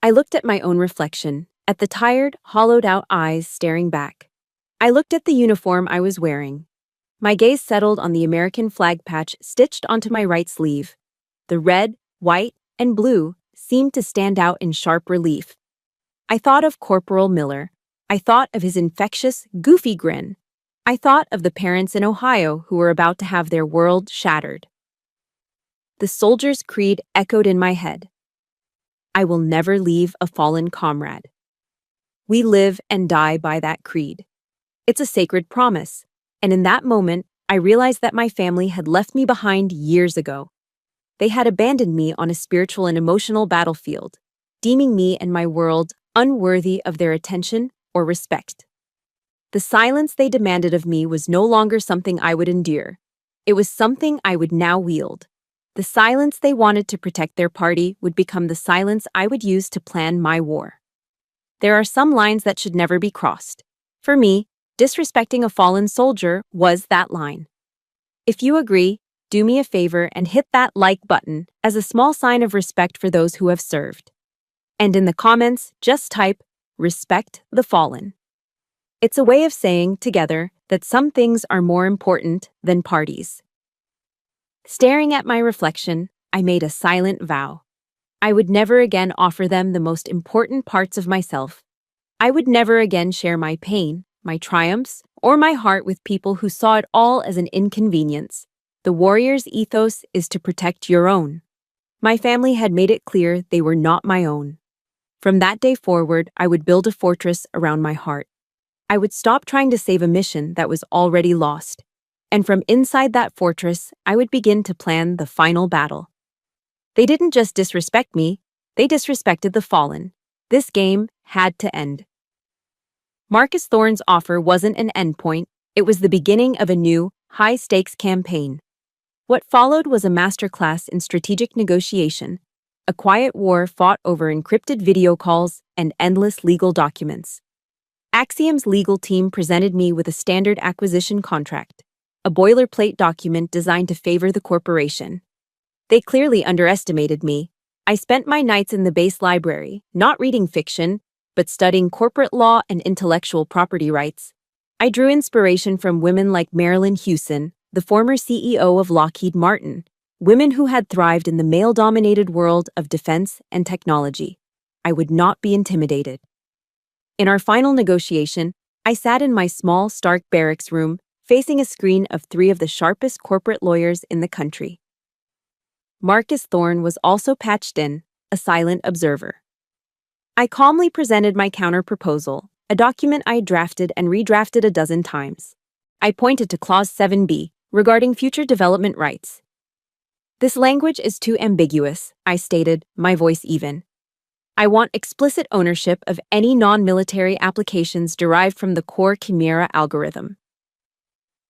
[SPEAKER 1] I looked at my own reflection, at the tired, hollowed-out eyes staring back. I looked at the uniform I was wearing. My gaze settled on the American flag patch stitched onto my right sleeve. The red, white, and blue seemed to stand out in sharp relief. I thought of Corporal Miller. I thought of his infectious, goofy grin. I thought of the parents in Ohio who were about to have their world shattered. The soldier's creed echoed in my head. I will never leave a fallen comrade. We live and die by that creed. It's a sacred promise. And in that moment, I realized that my family had left me behind years ago. They had abandoned me on a spiritual and emotional battlefield, deeming me and my world unworthy of their attention or respect. The silence they demanded of me was no longer something I would endure. It was something I would now wield. The silence they wanted to protect their party would become the silence I would use to plan my war. There are some lines that should never be crossed. For me, disrespecting a fallen soldier was that line. If you agree, do me a favor and hit that like button as a small sign of respect for those who have served. And in the comments, just type, "Respect the fallen." It's a way of saying, together, that some things are more important than parties. Staring at my reflection, I made a silent vow. I would never again offer them the most important parts of myself. I would never again share my pain, my triumphs, or my heart with people who saw it all as an inconvenience. The warrior's ethos is to protect your own. My family had made it clear they were not my own. From that day forward, I would build a fortress around my heart. I would stop trying to save a mission that was already lost. And from inside that fortress, I would begin to plan the final battle. They didn't just disrespect me, they disrespected the fallen. This game had to end. Marcus Thorne's offer wasn't an endpoint, it was the beginning of a new, high-stakes campaign. What followed was a masterclass in strategic negotiation, a quiet war fought over encrypted video calls and endless legal documents. Axiom's legal team presented me with a standard acquisition contract, a boilerplate document designed to favor the corporation. They clearly underestimated me. I spent my nights in the base library, not reading fiction, but studying corporate law and intellectual property rights. I drew inspiration from women like Marilyn Hewson, the former CEO of Lockheed Martin, women who had thrived in the male-dominated world of defense and technology. I would not be intimidated. In our final negotiation, I sat in my small, stark barracks room, facing a screen of 3 of the sharpest corporate lawyers in the country. Marcus Thorne was also patched in, a silent observer. I calmly presented my counter-proposal, a document I had drafted and redrafted a dozen times. I pointed to Clause 7b, regarding future development rights. This language is too ambiguous, I stated, my voice even. I want explicit ownership of any non-military applications derived from the core Chimera algorithm.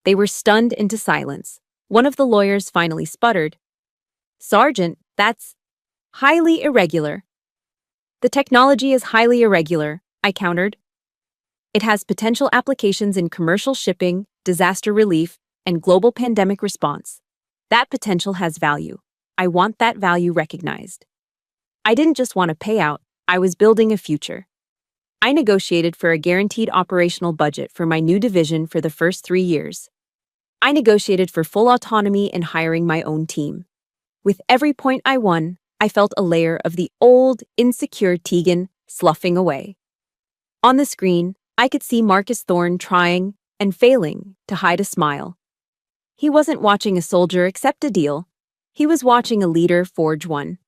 [SPEAKER 1] They were stunned into silence. One of the lawyers finally sputtered, "Sergeant, that's highly irregular." "The technology is highly irregular," I countered. "It has potential applications in commercial shipping, disaster relief, and global pandemic response. That potential has value. I want that value recognized." I didn't just want a payout, I was building a future. I negotiated for a guaranteed operational budget for my new division for the first 3 years. I negotiated for full autonomy in hiring my own team. With every point I won, I felt a layer of the old, insecure Tegan sloughing away. On the screen, I could see Marcus Thorne trying and failing to hide a smile. He wasn't watching a soldier accept a deal. He was watching a leader forge one.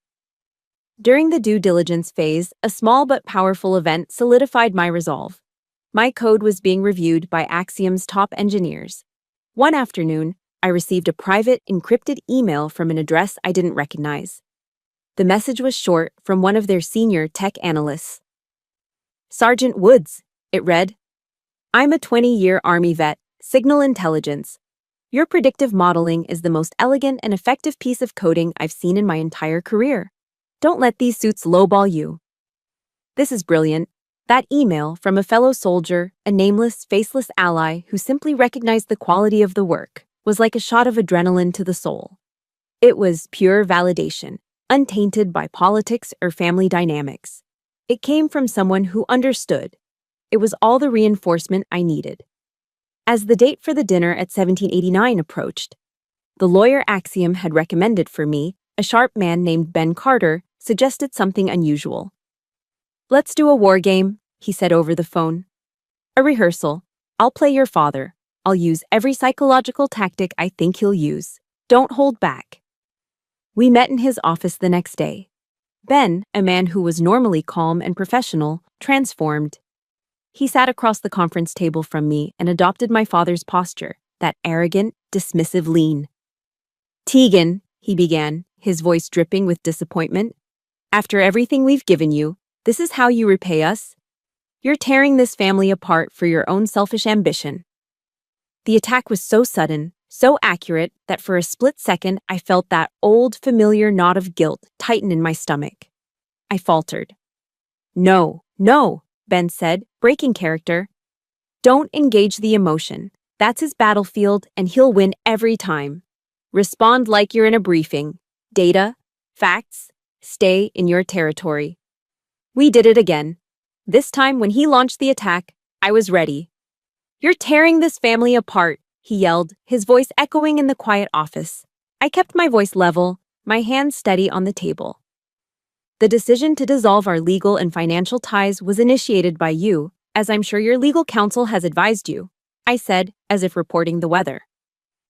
[SPEAKER 1] During the due diligence phase, a small but powerful event solidified my resolve. My code was being reviewed by Axiom's top engineers. One afternoon, I received a private, encrypted email from an address I didn't recognize. The message was short from one of their senior tech analysts. "Sergeant Woods," it read. "I'm a 20-year Army vet, signal intelligence. Your predictive modeling is the most elegant and effective piece of coding I've seen in my entire career. Don't let these suits lowball you." This is brilliant. That email from a fellow soldier, a nameless, faceless ally who simply recognized the quality of the work, was like a shot of adrenaline to the soul. It was pure validation, untainted by politics or family dynamics. It came from someone who understood. It was all the reinforcement I needed. As the date for the dinner at 1789 approached, the lawyer Axiom had recommended for me, a sharp man named Ben Carter, suggested something unusual. "Let's do a war game," he said over the phone. "A rehearsal. I'll play your father. I'll use every psychological tactic I think he'll use. Don't hold back." We met in his office the next day. Ben, a man who was normally calm and professional, transformed. He sat across the conference table from me and adopted my father's posture, that arrogant, dismissive lean. "Tegan," he began, his voice dripping with disappointment, "after everything we've given you, this is how you repay us? You're tearing this family apart for your own selfish ambition." The attack was so sudden, so accurate, that for a split second I felt that old, familiar knot of guilt tighten in my stomach. I faltered. "No, no," Ben said, breaking character. "Don't engage the emotion. That's his battlefield, and he'll win every time. Respond like you're in a briefing. Data, facts, stay in your territory." We did it again. This time, when he launched the attack, I was ready. "You're tearing this family apart," he yelled, his voice echoing in the quiet office. I kept my voice level, my hands steady on the table. "The decision to dissolve our legal and financial ties was initiated by you, as I'm sure your legal counsel has advised you, I said, as if reporting the weather.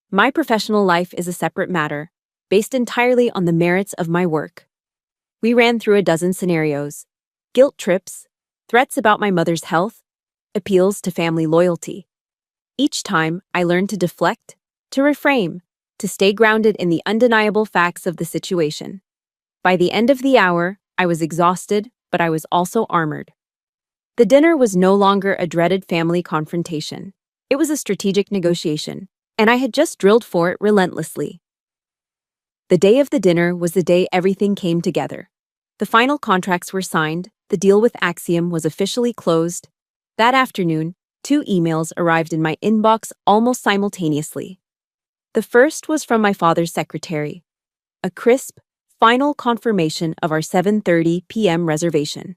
[SPEAKER 1] My professional life is a separate matter, based entirely on the merits of my work. We ran through a dozen scenarios: guilt trips, threats about my mother's health, appeals to family loyalty. Each time, I learned to deflect, to reframe, to stay grounded in the undeniable facts of the situation. By the end of the hour, I was exhausted, but I was also armored. The dinner was no longer a dreaded family confrontation. It was a strategic negotiation, and I had just drilled for it relentlessly. The day of the dinner was the day everything came together. The final contracts were signed, the deal with Axiom was officially closed. That afternoon, 2 emails arrived in my inbox almost simultaneously. The first was from my father's secretary, a crisp, final confirmation of our 7:30 p.m. reservation.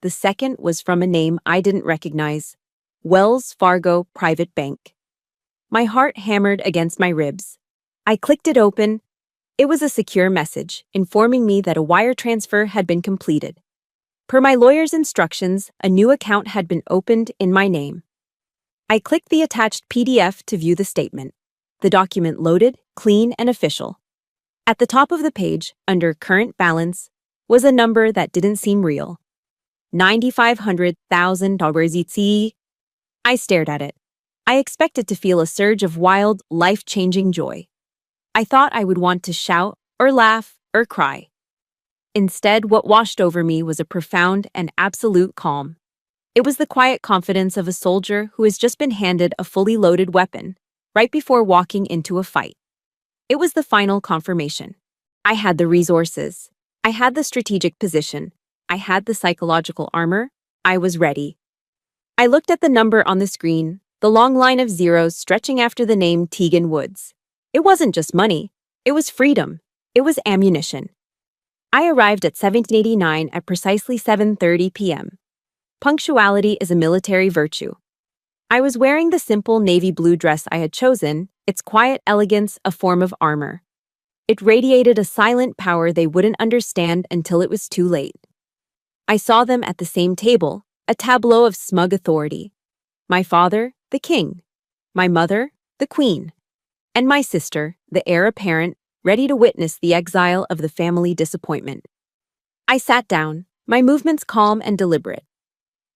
[SPEAKER 1] The second was from a name I didn't recognize: Wells Fargo Private Bank. My heart hammered against my ribs. I clicked it open. It was a secure message informing me that a wire transfer had been completed. Per my lawyer's instructions, a new account had been opened in my name. I clicked the attached PDF to view the statement. The document loaded, clean, and official. At the top of the page, under Current Balance, was a number that didn't seem real. $9,500,000. I stared at it. I expected to feel a surge of wild, life-changing joy. I thought I would want to shout, or laugh, or cry. Instead, what washed over me was a profound and absolute calm. It was the quiet confidence of a soldier who has just been handed a fully loaded weapon, right before walking into a fight. It was the final confirmation. I had the resources. I had the strategic position. I had the psychological armor. I was ready. I looked at the number on the screen, the long line of zeros stretching after the name Tegan Woods. It wasn't just money. It was freedom. It was ammunition. I arrived at 1789 at precisely 7:30 p.m. Punctuality is a military virtue. I was wearing the simple navy blue dress I had chosen, its quiet elegance a form of armor. It radiated a silent power they wouldn't understand until it was too late. I saw them at the same table, a tableau of smug authority. My father, the king. My mother, the queen. And my sister, the heir apparent, ready to witness the exile of the family disappointment. I sat down, my movements calm and deliberate.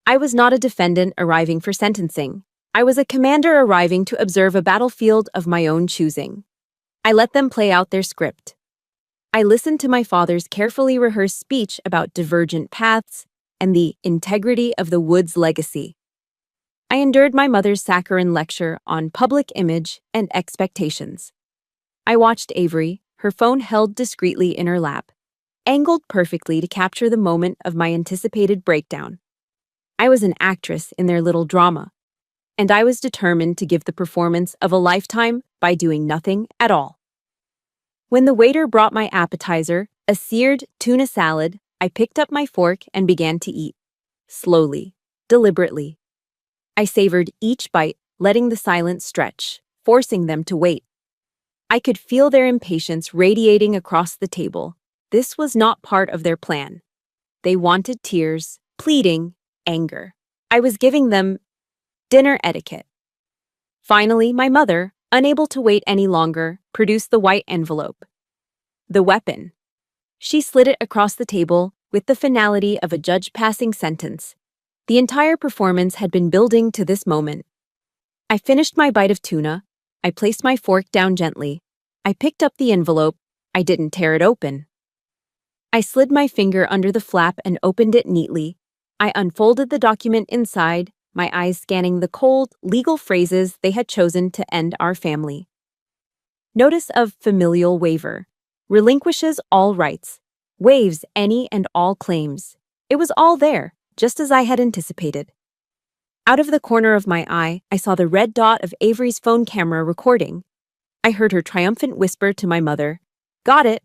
[SPEAKER 1] I was not a defendant arriving for sentencing. I was a commander arriving to observe a battlefield of my own choosing. I let them play out their script. I listened to my father's carefully rehearsed speech about divergent paths and the integrity of the Woods legacy. I endured my mother's saccharine lecture on public image and expectations. I watched Avery, her phone held discreetly in her lap, angled perfectly to capture the moment of my anticipated breakdown. I was an actress in their little drama, and I was determined to give the performance of a lifetime by doing nothing at all. When the waiter brought my appetizer, a seared tuna salad, I picked up my fork and began to eat. Slowly, deliberately. I savored each bite, letting the silence stretch, forcing them to wait. I could feel their impatience radiating across the table. This was not part of their plan. They wanted tears, pleading, anger. I was giving them dinner etiquette. Finally, my mother, unable to wait any longer, produced the white envelope. The weapon. She slid it across the table with the finality of a judge passing sentence. The entire performance had been building to this moment. I finished my bite of tuna. I placed my fork down gently. I picked up the envelope. I didn't tear it open. I slid my finger under the flap and opened it neatly. I unfolded the document inside, my eyes scanning the cold, legal phrases they had chosen to end our family. Notice of familial waiver. Relinquishes all rights. Waives any and all claims. It was all there, just as I had anticipated. Out of the corner of my eye, I saw the red dot of Avery's phone camera recording. I heard her triumphant whisper to my mother, "Got it."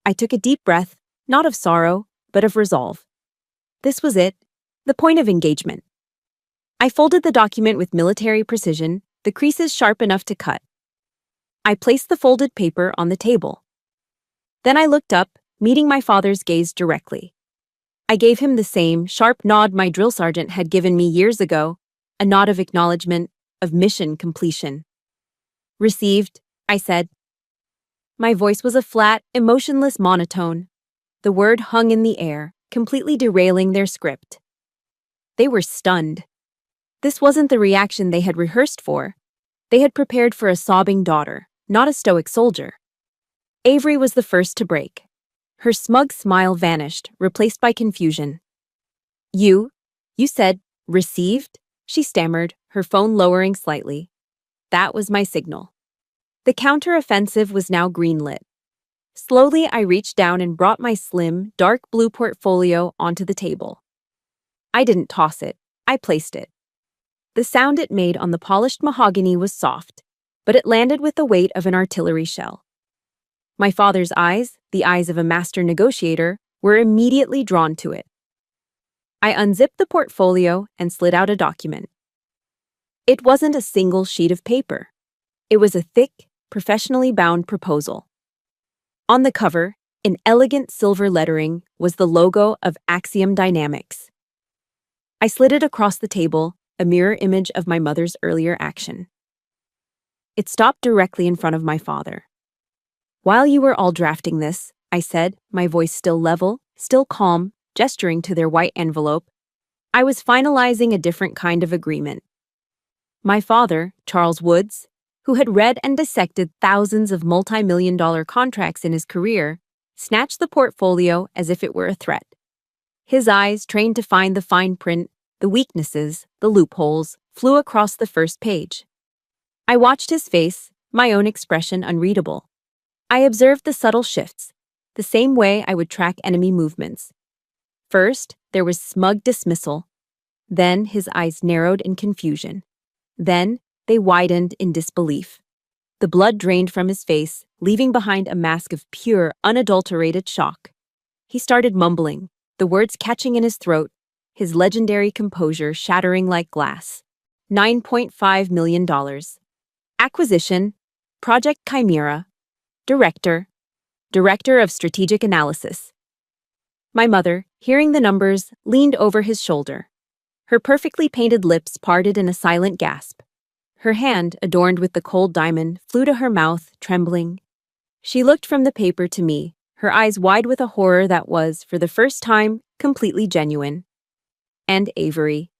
[SPEAKER 1] I took a deep breath, not of sorrow, but of resolve. This was it, the point of engagement. I folded the document with military precision, the creases sharp enough to cut. I placed the folded paper on the table. Then I looked up, meeting my father's gaze directly. I gave him the same sharp nod my drill sergeant had given me years ago, a nod of acknowledgement, of mission completion. Received, I said. My voice was a flat, emotionless monotone. The word hung in the air, completely derailing their script. They were stunned. This wasn't the reaction they had rehearsed for. They had prepared for a sobbing daughter, not a stoic soldier. Avery was the first to break. Her smug smile vanished, replaced by confusion. You said, received? She stammered, her phone lowering slightly. That was my signal. The counter-offensive was now greenlit. Slowly, I reached down and brought my slim, dark blue portfolio onto the table. I didn't toss it. I placed it. The sound it made on the polished mahogany was soft, but it landed with the weight of an artillery shell. My father's eyes, the eyes of a master negotiator, were immediately drawn to it. I unzipped the portfolio and slid out a document. It wasn't a single sheet of paper. It was a thick, professionally bound proposal. On the cover, in elegant silver lettering, was the logo of Axiom Dynamics. I slid it across the table, a mirror image of my mother's earlier action. It stopped directly in front of my father. While you were all drafting this, I said, my voice still level, still calm, gesturing to their white envelope, I was finalizing a different kind of agreement. My father, Charles Woods, who had read and dissected thousands of multi-million-dollar contracts in his career, snatched the portfolio as if it were a threat. His eyes, trained to find the fine print, the weaknesses, the loopholes, flew across the first page. I watched his face, my own expression unreadable. I observed the subtle shifts, the same way I would track enemy movements. First, there was smug dismissal. Then his eyes narrowed in confusion. Then, they widened in disbelief. The blood drained from his face, leaving behind a mask of pure, unadulterated shock. He started mumbling, the words catching in his throat, his legendary composure shattering like glass. $9.5 million. Acquisition, Project Chimera. Director of Strategic Analysis. My mother, hearing the numbers, leaned over his shoulder. Her perfectly painted lips parted in a silent gasp. Her hand, adorned with the cold diamond, flew to her mouth, trembling. She looked from the paper to me, her eyes wide with a horror that was, for the first time, completely genuine. And Avery.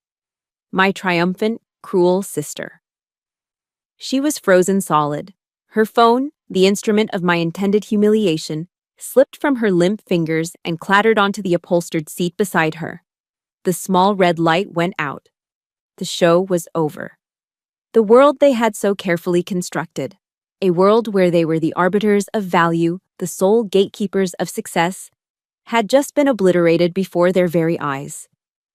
[SPEAKER 1] My triumphant, cruel sister. She was frozen solid. Her phone, the instrument of my intended humiliation, slipped from her limp fingers and clattered onto the upholstered seat beside her. The small red light went out. The show was over. The world they had so carefully constructed, a world where they were the arbiters of value, the sole gatekeepers of success, had just been obliterated before their very eyes.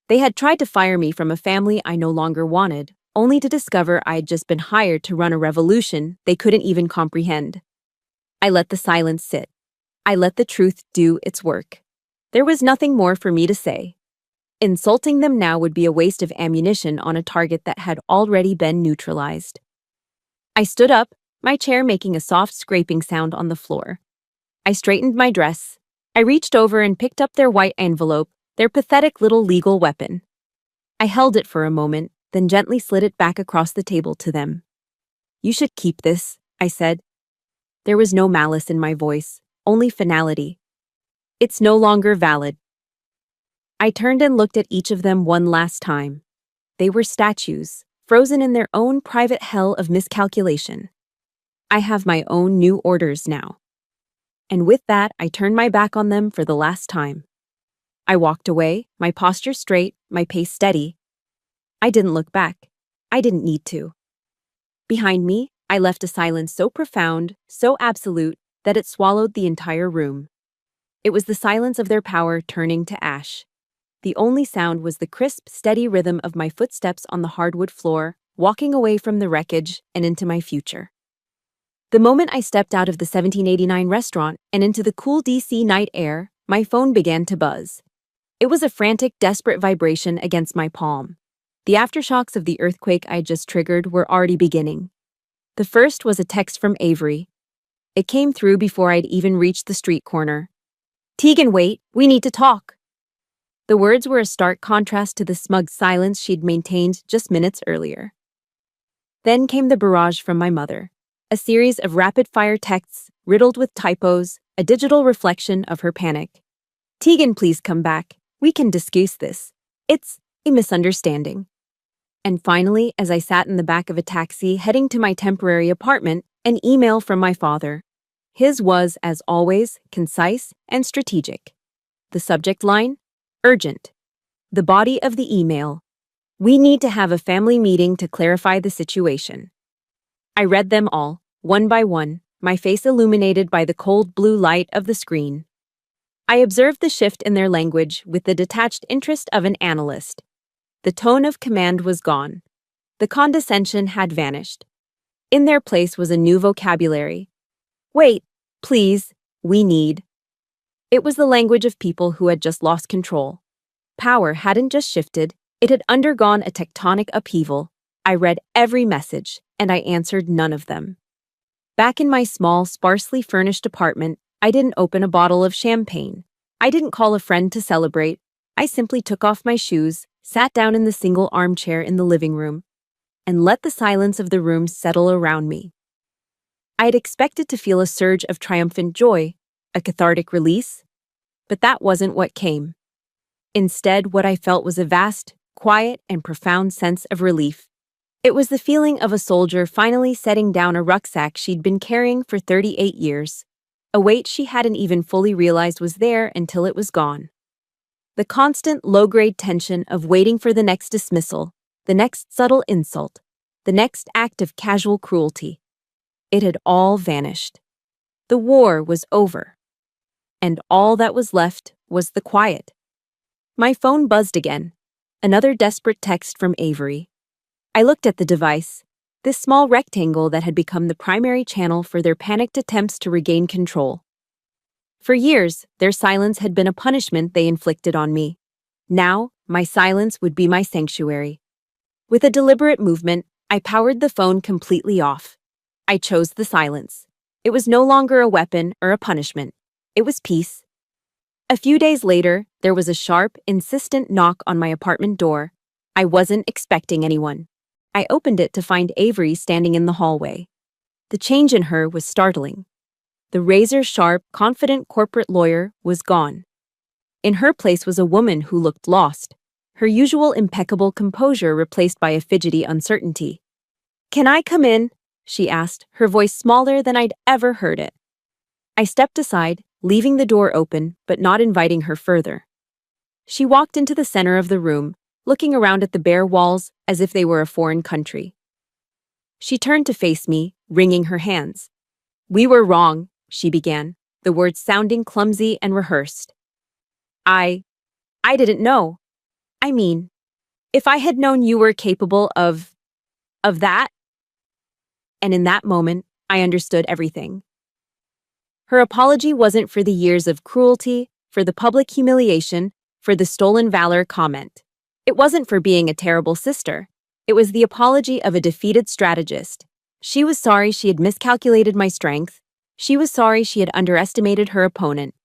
[SPEAKER 1] They had tried to fire me from a family I no longer wanted, only to discover I had just been hired to run a revolution they couldn't even comprehend. I let the silence sit. I let the truth do its work. There was nothing more for me to say. Insulting them now would be a waste of ammunition on a target that had already been neutralized. I stood up, my chair making a soft scraping sound on the floor. I straightened my dress. I reached over and picked up their white envelope, their pathetic little legal weapon. I held it for a moment, then gently slid it back across the table to them. You should keep this, I said. There was no malice in my voice, only finality. It's no longer valid. I turned and looked at each of them one last time. They were statues, frozen in their own private hell of miscalculation. I have my own new orders now. And with that, I turned my back on them for the last time. I walked away, my posture straight, my pace steady. I didn't look back. I didn't need to. Behind me, I left a silence so profound, so absolute, that it swallowed the entire room. It was the silence of their power turning to ash. The only sound was the crisp, steady rhythm of my footsteps on the hardwood floor, walking away from the wreckage and into my future. The moment I stepped out of the 1789 restaurant and into the cool DC night air, my phone began to buzz. It was a frantic, desperate vibration against my palm. The aftershocks of the earthquake I had just triggered were already beginning. The first was a text from Avery. It came through before I'd even reached the street corner. Tegan, wait, we need to talk. The words were a stark contrast to the smug silence she'd maintained just minutes earlier. Then came the barrage from my mother, a series of rapid-fire texts riddled with typos, a digital reflection of her panic. "Tegan, please come back. We can discuss this. It's a misunderstanding." And finally, as I sat in the back of a taxi heading to my temporary apartment, an email from my father. His was, as always, concise and strategic. The subject line? Urgent. The body of the email: "We need to have a family meeting to clarify the situation." I read them all, one by one, my face illuminated by the cold blue light of the screen. I observed the shift in their language with the detached interest of an analyst. The tone of command was gone. The condescension had vanished. In their place was a new vocabulary. "Wait, please, we need." It was the language of people who had just lost control. Power hadn't just shifted, it had undergone a tectonic upheaval. I read every message, and I answered none of them. Back in my small, sparsely furnished apartment, I didn't open a bottle of champagne. I didn't call a friend to celebrate. I simply took off my shoes, sat down in the single armchair in the living room, and let the silence of the room settle around me. I had expected to feel a surge of triumphant joy, a cathartic release, but that wasn't what came. Instead, what I felt was a vast, quiet, and profound sense of relief. It was the feeling of a soldier finally setting down a rucksack she'd been carrying for 38 years, a weight she hadn't even fully realized was there until it was gone. The constant low-grade tension of waiting for the next dismissal, the next subtle insult, the next act of casual cruelty. It had all vanished. The war was over. And all that was left was the quiet. My phone buzzed again. Another desperate text from Avery. I looked at the device, this small rectangle that had become the primary channel for their panicked attempts to regain control. For years, their silence had been a punishment they inflicted on me. Now, my silence would be my sanctuary. With a deliberate movement, I powered the phone completely off. I chose the silence. It was no longer a weapon or a punishment. It was peace. A few days later, there was a sharp, insistent knock on my apartment door. I wasn't expecting anyone. I opened it to find Avery standing in the hallway. The change in her was startling. The razor-sharp, confident corporate lawyer was gone. In her place was a woman who looked lost, her usual impeccable composure replaced by a fidgety uncertainty. "Can I come in?" she asked, her voice smaller than I'd ever heard it. I stepped aside, leaving the door open but not inviting her further. She walked into the center of the room, looking around at the bare walls as if they were a foreign country. She turned to face me, wringing her hands. "We were wrong," she began, the words sounding clumsy and rehearsed. I didn't know. I mean, if I had known you were capable of that." And in that moment, I understood everything. Her apology wasn't for the years of cruelty, for the public humiliation, for the stolen valor comment. It wasn't for being a terrible sister. It was the apology of a defeated strategist. She was sorry she had miscalculated my strength. She was sorry she had underestimated her opponent.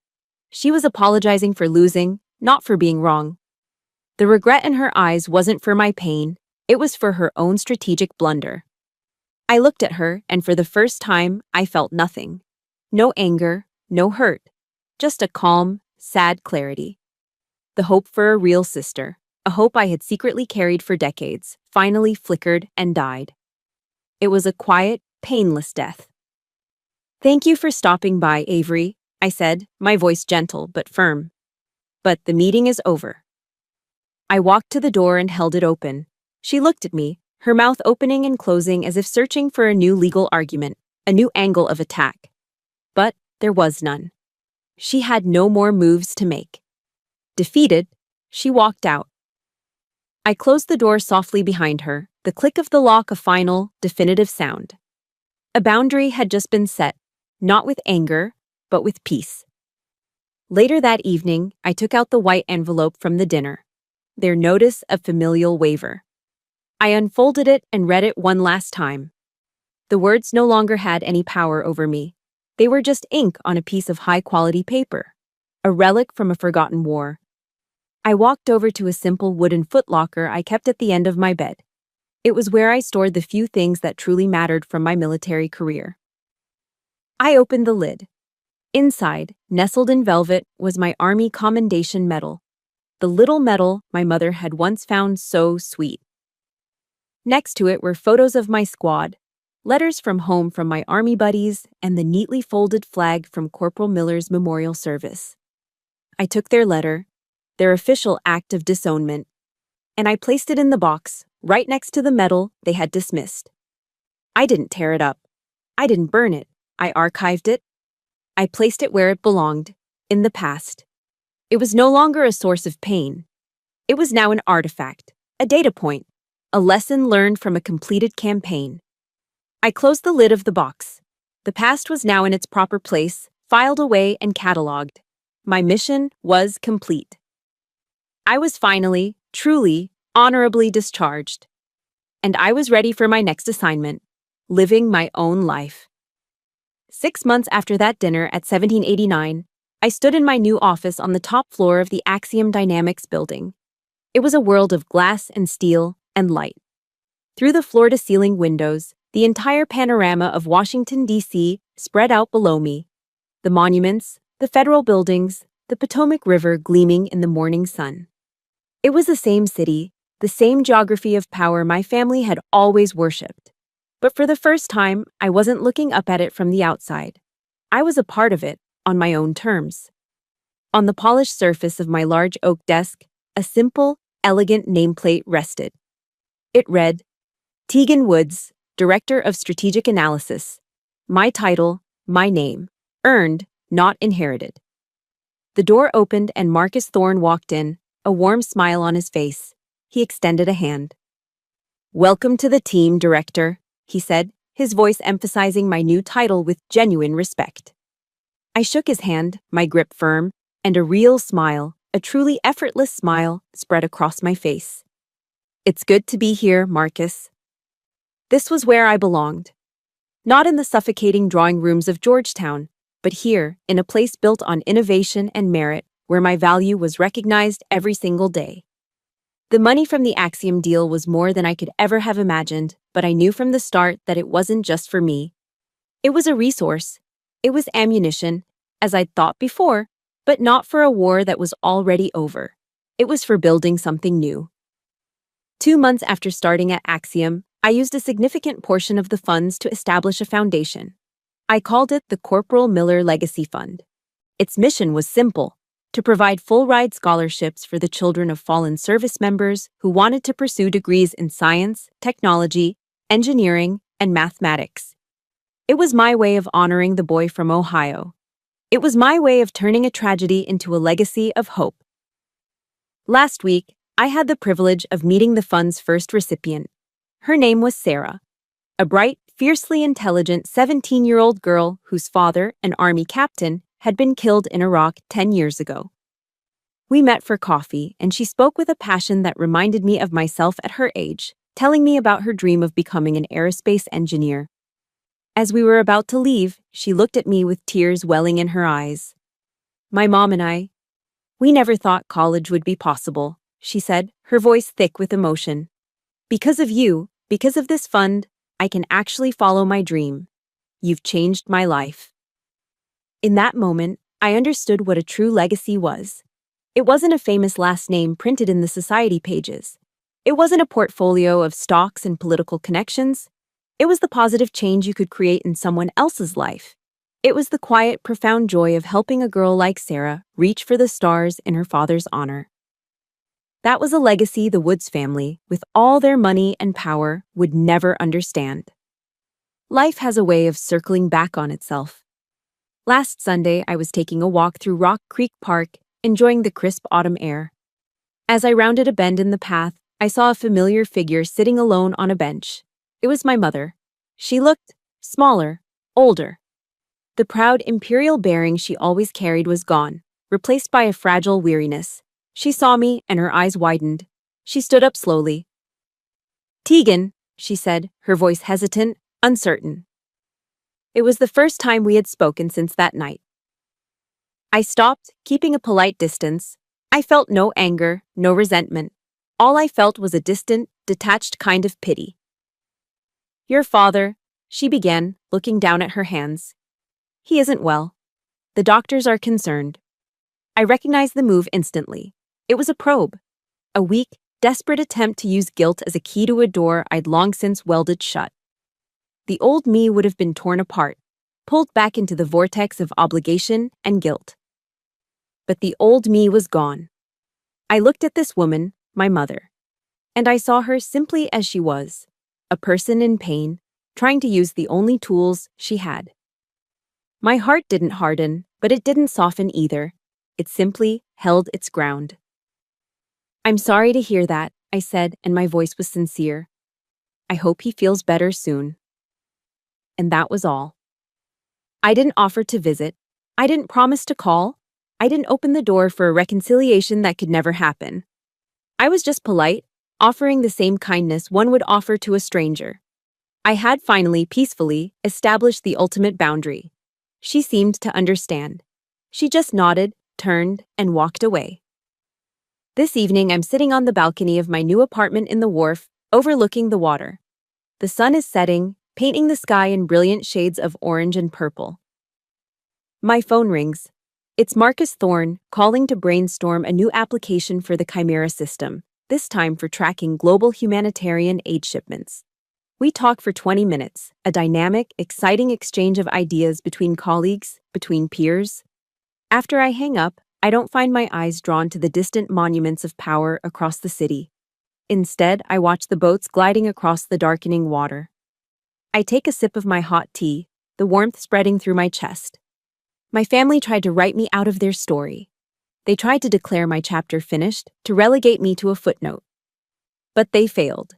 [SPEAKER 1] She was apologizing for losing, not for being wrong. The regret in her eyes wasn't for my pain, it was for her own strategic blunder. I looked at her, and for the first time, I felt nothing. No anger, no hurt. Just a calm, sad clarity. The hope for a real sister, a hope I had secretly carried for decades, finally flickered and died. It was a quiet, painless death. "Thank you for stopping by, Avery," I said, my voice gentle but firm. "But the meeting is over." I walked to the door and held it open. She looked at me, her mouth opening and closing as if searching for a new legal argument, a new angle of attack. But there was none. She had no more moves to make. Defeated, she walked out. I closed the door softly behind her, the click of the lock a final, definitive sound. A boundary had just been set, not with anger, but with peace. Later that evening, I took out the white envelope from the dinner, their notice of familial waiver. I unfolded it and read it one last time. The words no longer had any power over me. They were just ink on a piece of high-quality paper, a relic from a forgotten war. I walked over to a simple wooden footlocker I kept at the end of my bed. It was where I stored the few things that truly mattered from my military career. I opened the lid. Inside, nestled in velvet, was my Army Commendation Medal. The little medal my mother had once found so sweet. Next to it were photos of my squad, letters from home from my Army buddies, and the neatly folded flag from Corporal Miller's memorial service. I took their letter, their official act of disownment, and I placed it in the box, right next to the medal they had dismissed. I didn't tear it up. I didn't burn it. I archived it. I placed it where it belonged, in the past. It was no longer a source of pain. It was now an artifact, a data point, a lesson learned from a completed campaign. I closed the lid of the box. The past was now in its proper place, filed away and cataloged. My mission was complete. I was finally, truly, honorably discharged. And I was ready for my next assignment, living my own life. 6 months after that dinner at 1789, I stood in my new office on the top floor of the Axiom Dynamics building. It was a world of glass and steel and light. Through the floor-to-ceiling windows, the entire panorama of Washington, D.C. spread out below me. The monuments, the federal buildings, the Potomac River gleaming in the morning sun. It was the same city, the same geography of power my family had always worshipped. But for the first time, I wasn't looking up at it from the outside. I was a part of it, on my own terms. On the polished surface of my large oak desk, a simple, elegant nameplate rested. It read, Tegan Woods, Director of Strategic Analysis. My title, my name. Earned, not inherited. The door opened and Marcus Thorne walked in, a warm smile on his face. He extended a hand. Welcome to the team, Director, he said, his voice emphasizing my new title with genuine respect. I shook his hand, my grip firm, and a real smile, a truly effortless smile, spread across my face. It's good to be here, Marcus. This was where I belonged. Not in the suffocating drawing rooms of Georgetown, but here, in a place built on innovation and merit, where my value was recognized every single day. The money from the Axiom deal was more than I could ever have imagined, but I knew from the start that it wasn't just for me. It was a resource. It was ammunition, as I'd thought before, but not for a war that was already over. It was for building something new. 2 months after starting at Axiom, I used a significant portion of the funds to establish a foundation. I called it the Corporal Miller Legacy Fund. Its mission was simple: to provide full-ride scholarships for the children of fallen service members who wanted to pursue degrees in science, technology, engineering, and mathematics. It was my way of honoring the boy from Ohio. It was my way of turning a tragedy into a legacy of hope. Last week, I had the privilege of meeting the fund's first recipient. Her name was Sarah, a bright, fiercely intelligent 17-year-old girl whose father, an Army captain, had been killed in Iraq 10 years ago. We met for coffee, and she spoke with a passion that reminded me of myself at her age, telling me about her dream of becoming an aerospace engineer. As we were about to leave, she looked at me with tears welling in her eyes. My mom and we never thought college would be possible, she said, her voice thick with emotion. Because of you, because of this fund, I can actually follow my dream. You've changed my life. In that moment, I understood what a true legacy was. It wasn't a famous last name printed in the society pages. It wasn't a portfolio of stocks and political connections. It was the positive change you could create in someone else's life. It was the quiet, profound joy of helping a girl like Sarah reach for the stars in her father's honor. That was a legacy the Woods family, with all their money and power, would never understand. Life has a way of circling back on itself. Last Sunday, I was taking a walk through Rock Creek Park, enjoying the crisp autumn air. As I rounded a bend in the path, I saw a familiar figure sitting alone on a bench. It was my mother. She looked smaller, older. The proud imperial bearing she always carried was gone, replaced by a fragile weariness. She saw me, and her eyes widened. She stood up slowly. Tegan, she said, her voice hesitant, uncertain. It was the first time we had spoken since that night. I stopped, keeping a polite distance. I felt no anger, no resentment. All I felt was a distant, detached kind of pity. Your father, she began, looking down at her hands. He isn't well. The doctors are concerned. I recognized the move instantly. It was a probe. A weak, desperate attempt to use guilt as a key to a door I'd long since welded shut. The old me would have been torn apart, pulled back into the vortex of obligation and guilt. But the old me was gone. I looked at this woman, my mother, and I saw her simply as she was, a person in pain, trying to use the only tools she had. My heart didn't harden, but it didn't soften either. It simply held its ground. I'm sorry to hear that, I said, and my voice was sincere. I hope he feels better soon. And that was all. I didn't offer to visit. I didn't promise to call. I didn't open the door for a reconciliation that could never happen. I was just polite, offering the same kindness one would offer to a stranger. I had finally, peacefully, established the ultimate boundary. She seemed to understand. She just nodded, turned, and walked away. This evening, I'm sitting on the balcony of my new apartment in the wharf, overlooking the water. The sun is setting, painting the sky in brilliant shades of orange and purple. My phone rings. It's Marcus Thorne, calling to brainstorm a new application for the Chimera system, this time for tracking global humanitarian aid shipments. We talk for 20 minutes, a dynamic, exciting exchange of ideas between colleagues, between peers. After I hang up, I don't find my eyes drawn to the distant monuments of power across the city. Instead, I watch the boats gliding across the darkening water. I take a sip of my hot tea, the warmth spreading through my chest. My family tried to write me out of their story. They tried to declare my chapter finished, to relegate me to a footnote. But they failed.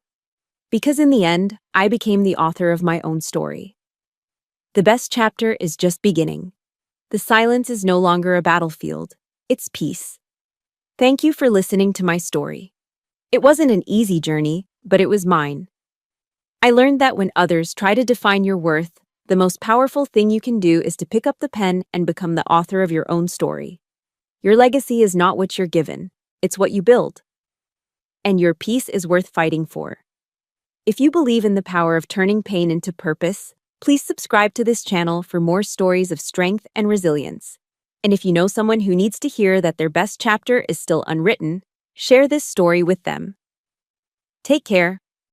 [SPEAKER 1] Because in the end, I became the author of my own story. The best chapter is just beginning. The silence is no longer a battlefield. It's peace. Thank you for listening to my story. It wasn't an easy journey, but it was mine. I learned that when others try to define your worth, the most powerful thing you can do is to pick up the pen and become the author of your own story. Your legacy is not what you're given, it's what you build. And your peace is worth fighting for. If you believe in the power of turning pain into purpose, please subscribe to this channel for more stories of strength and resilience. And if you know someone who needs to hear that their best chapter is still unwritten, share this story with them. Take care.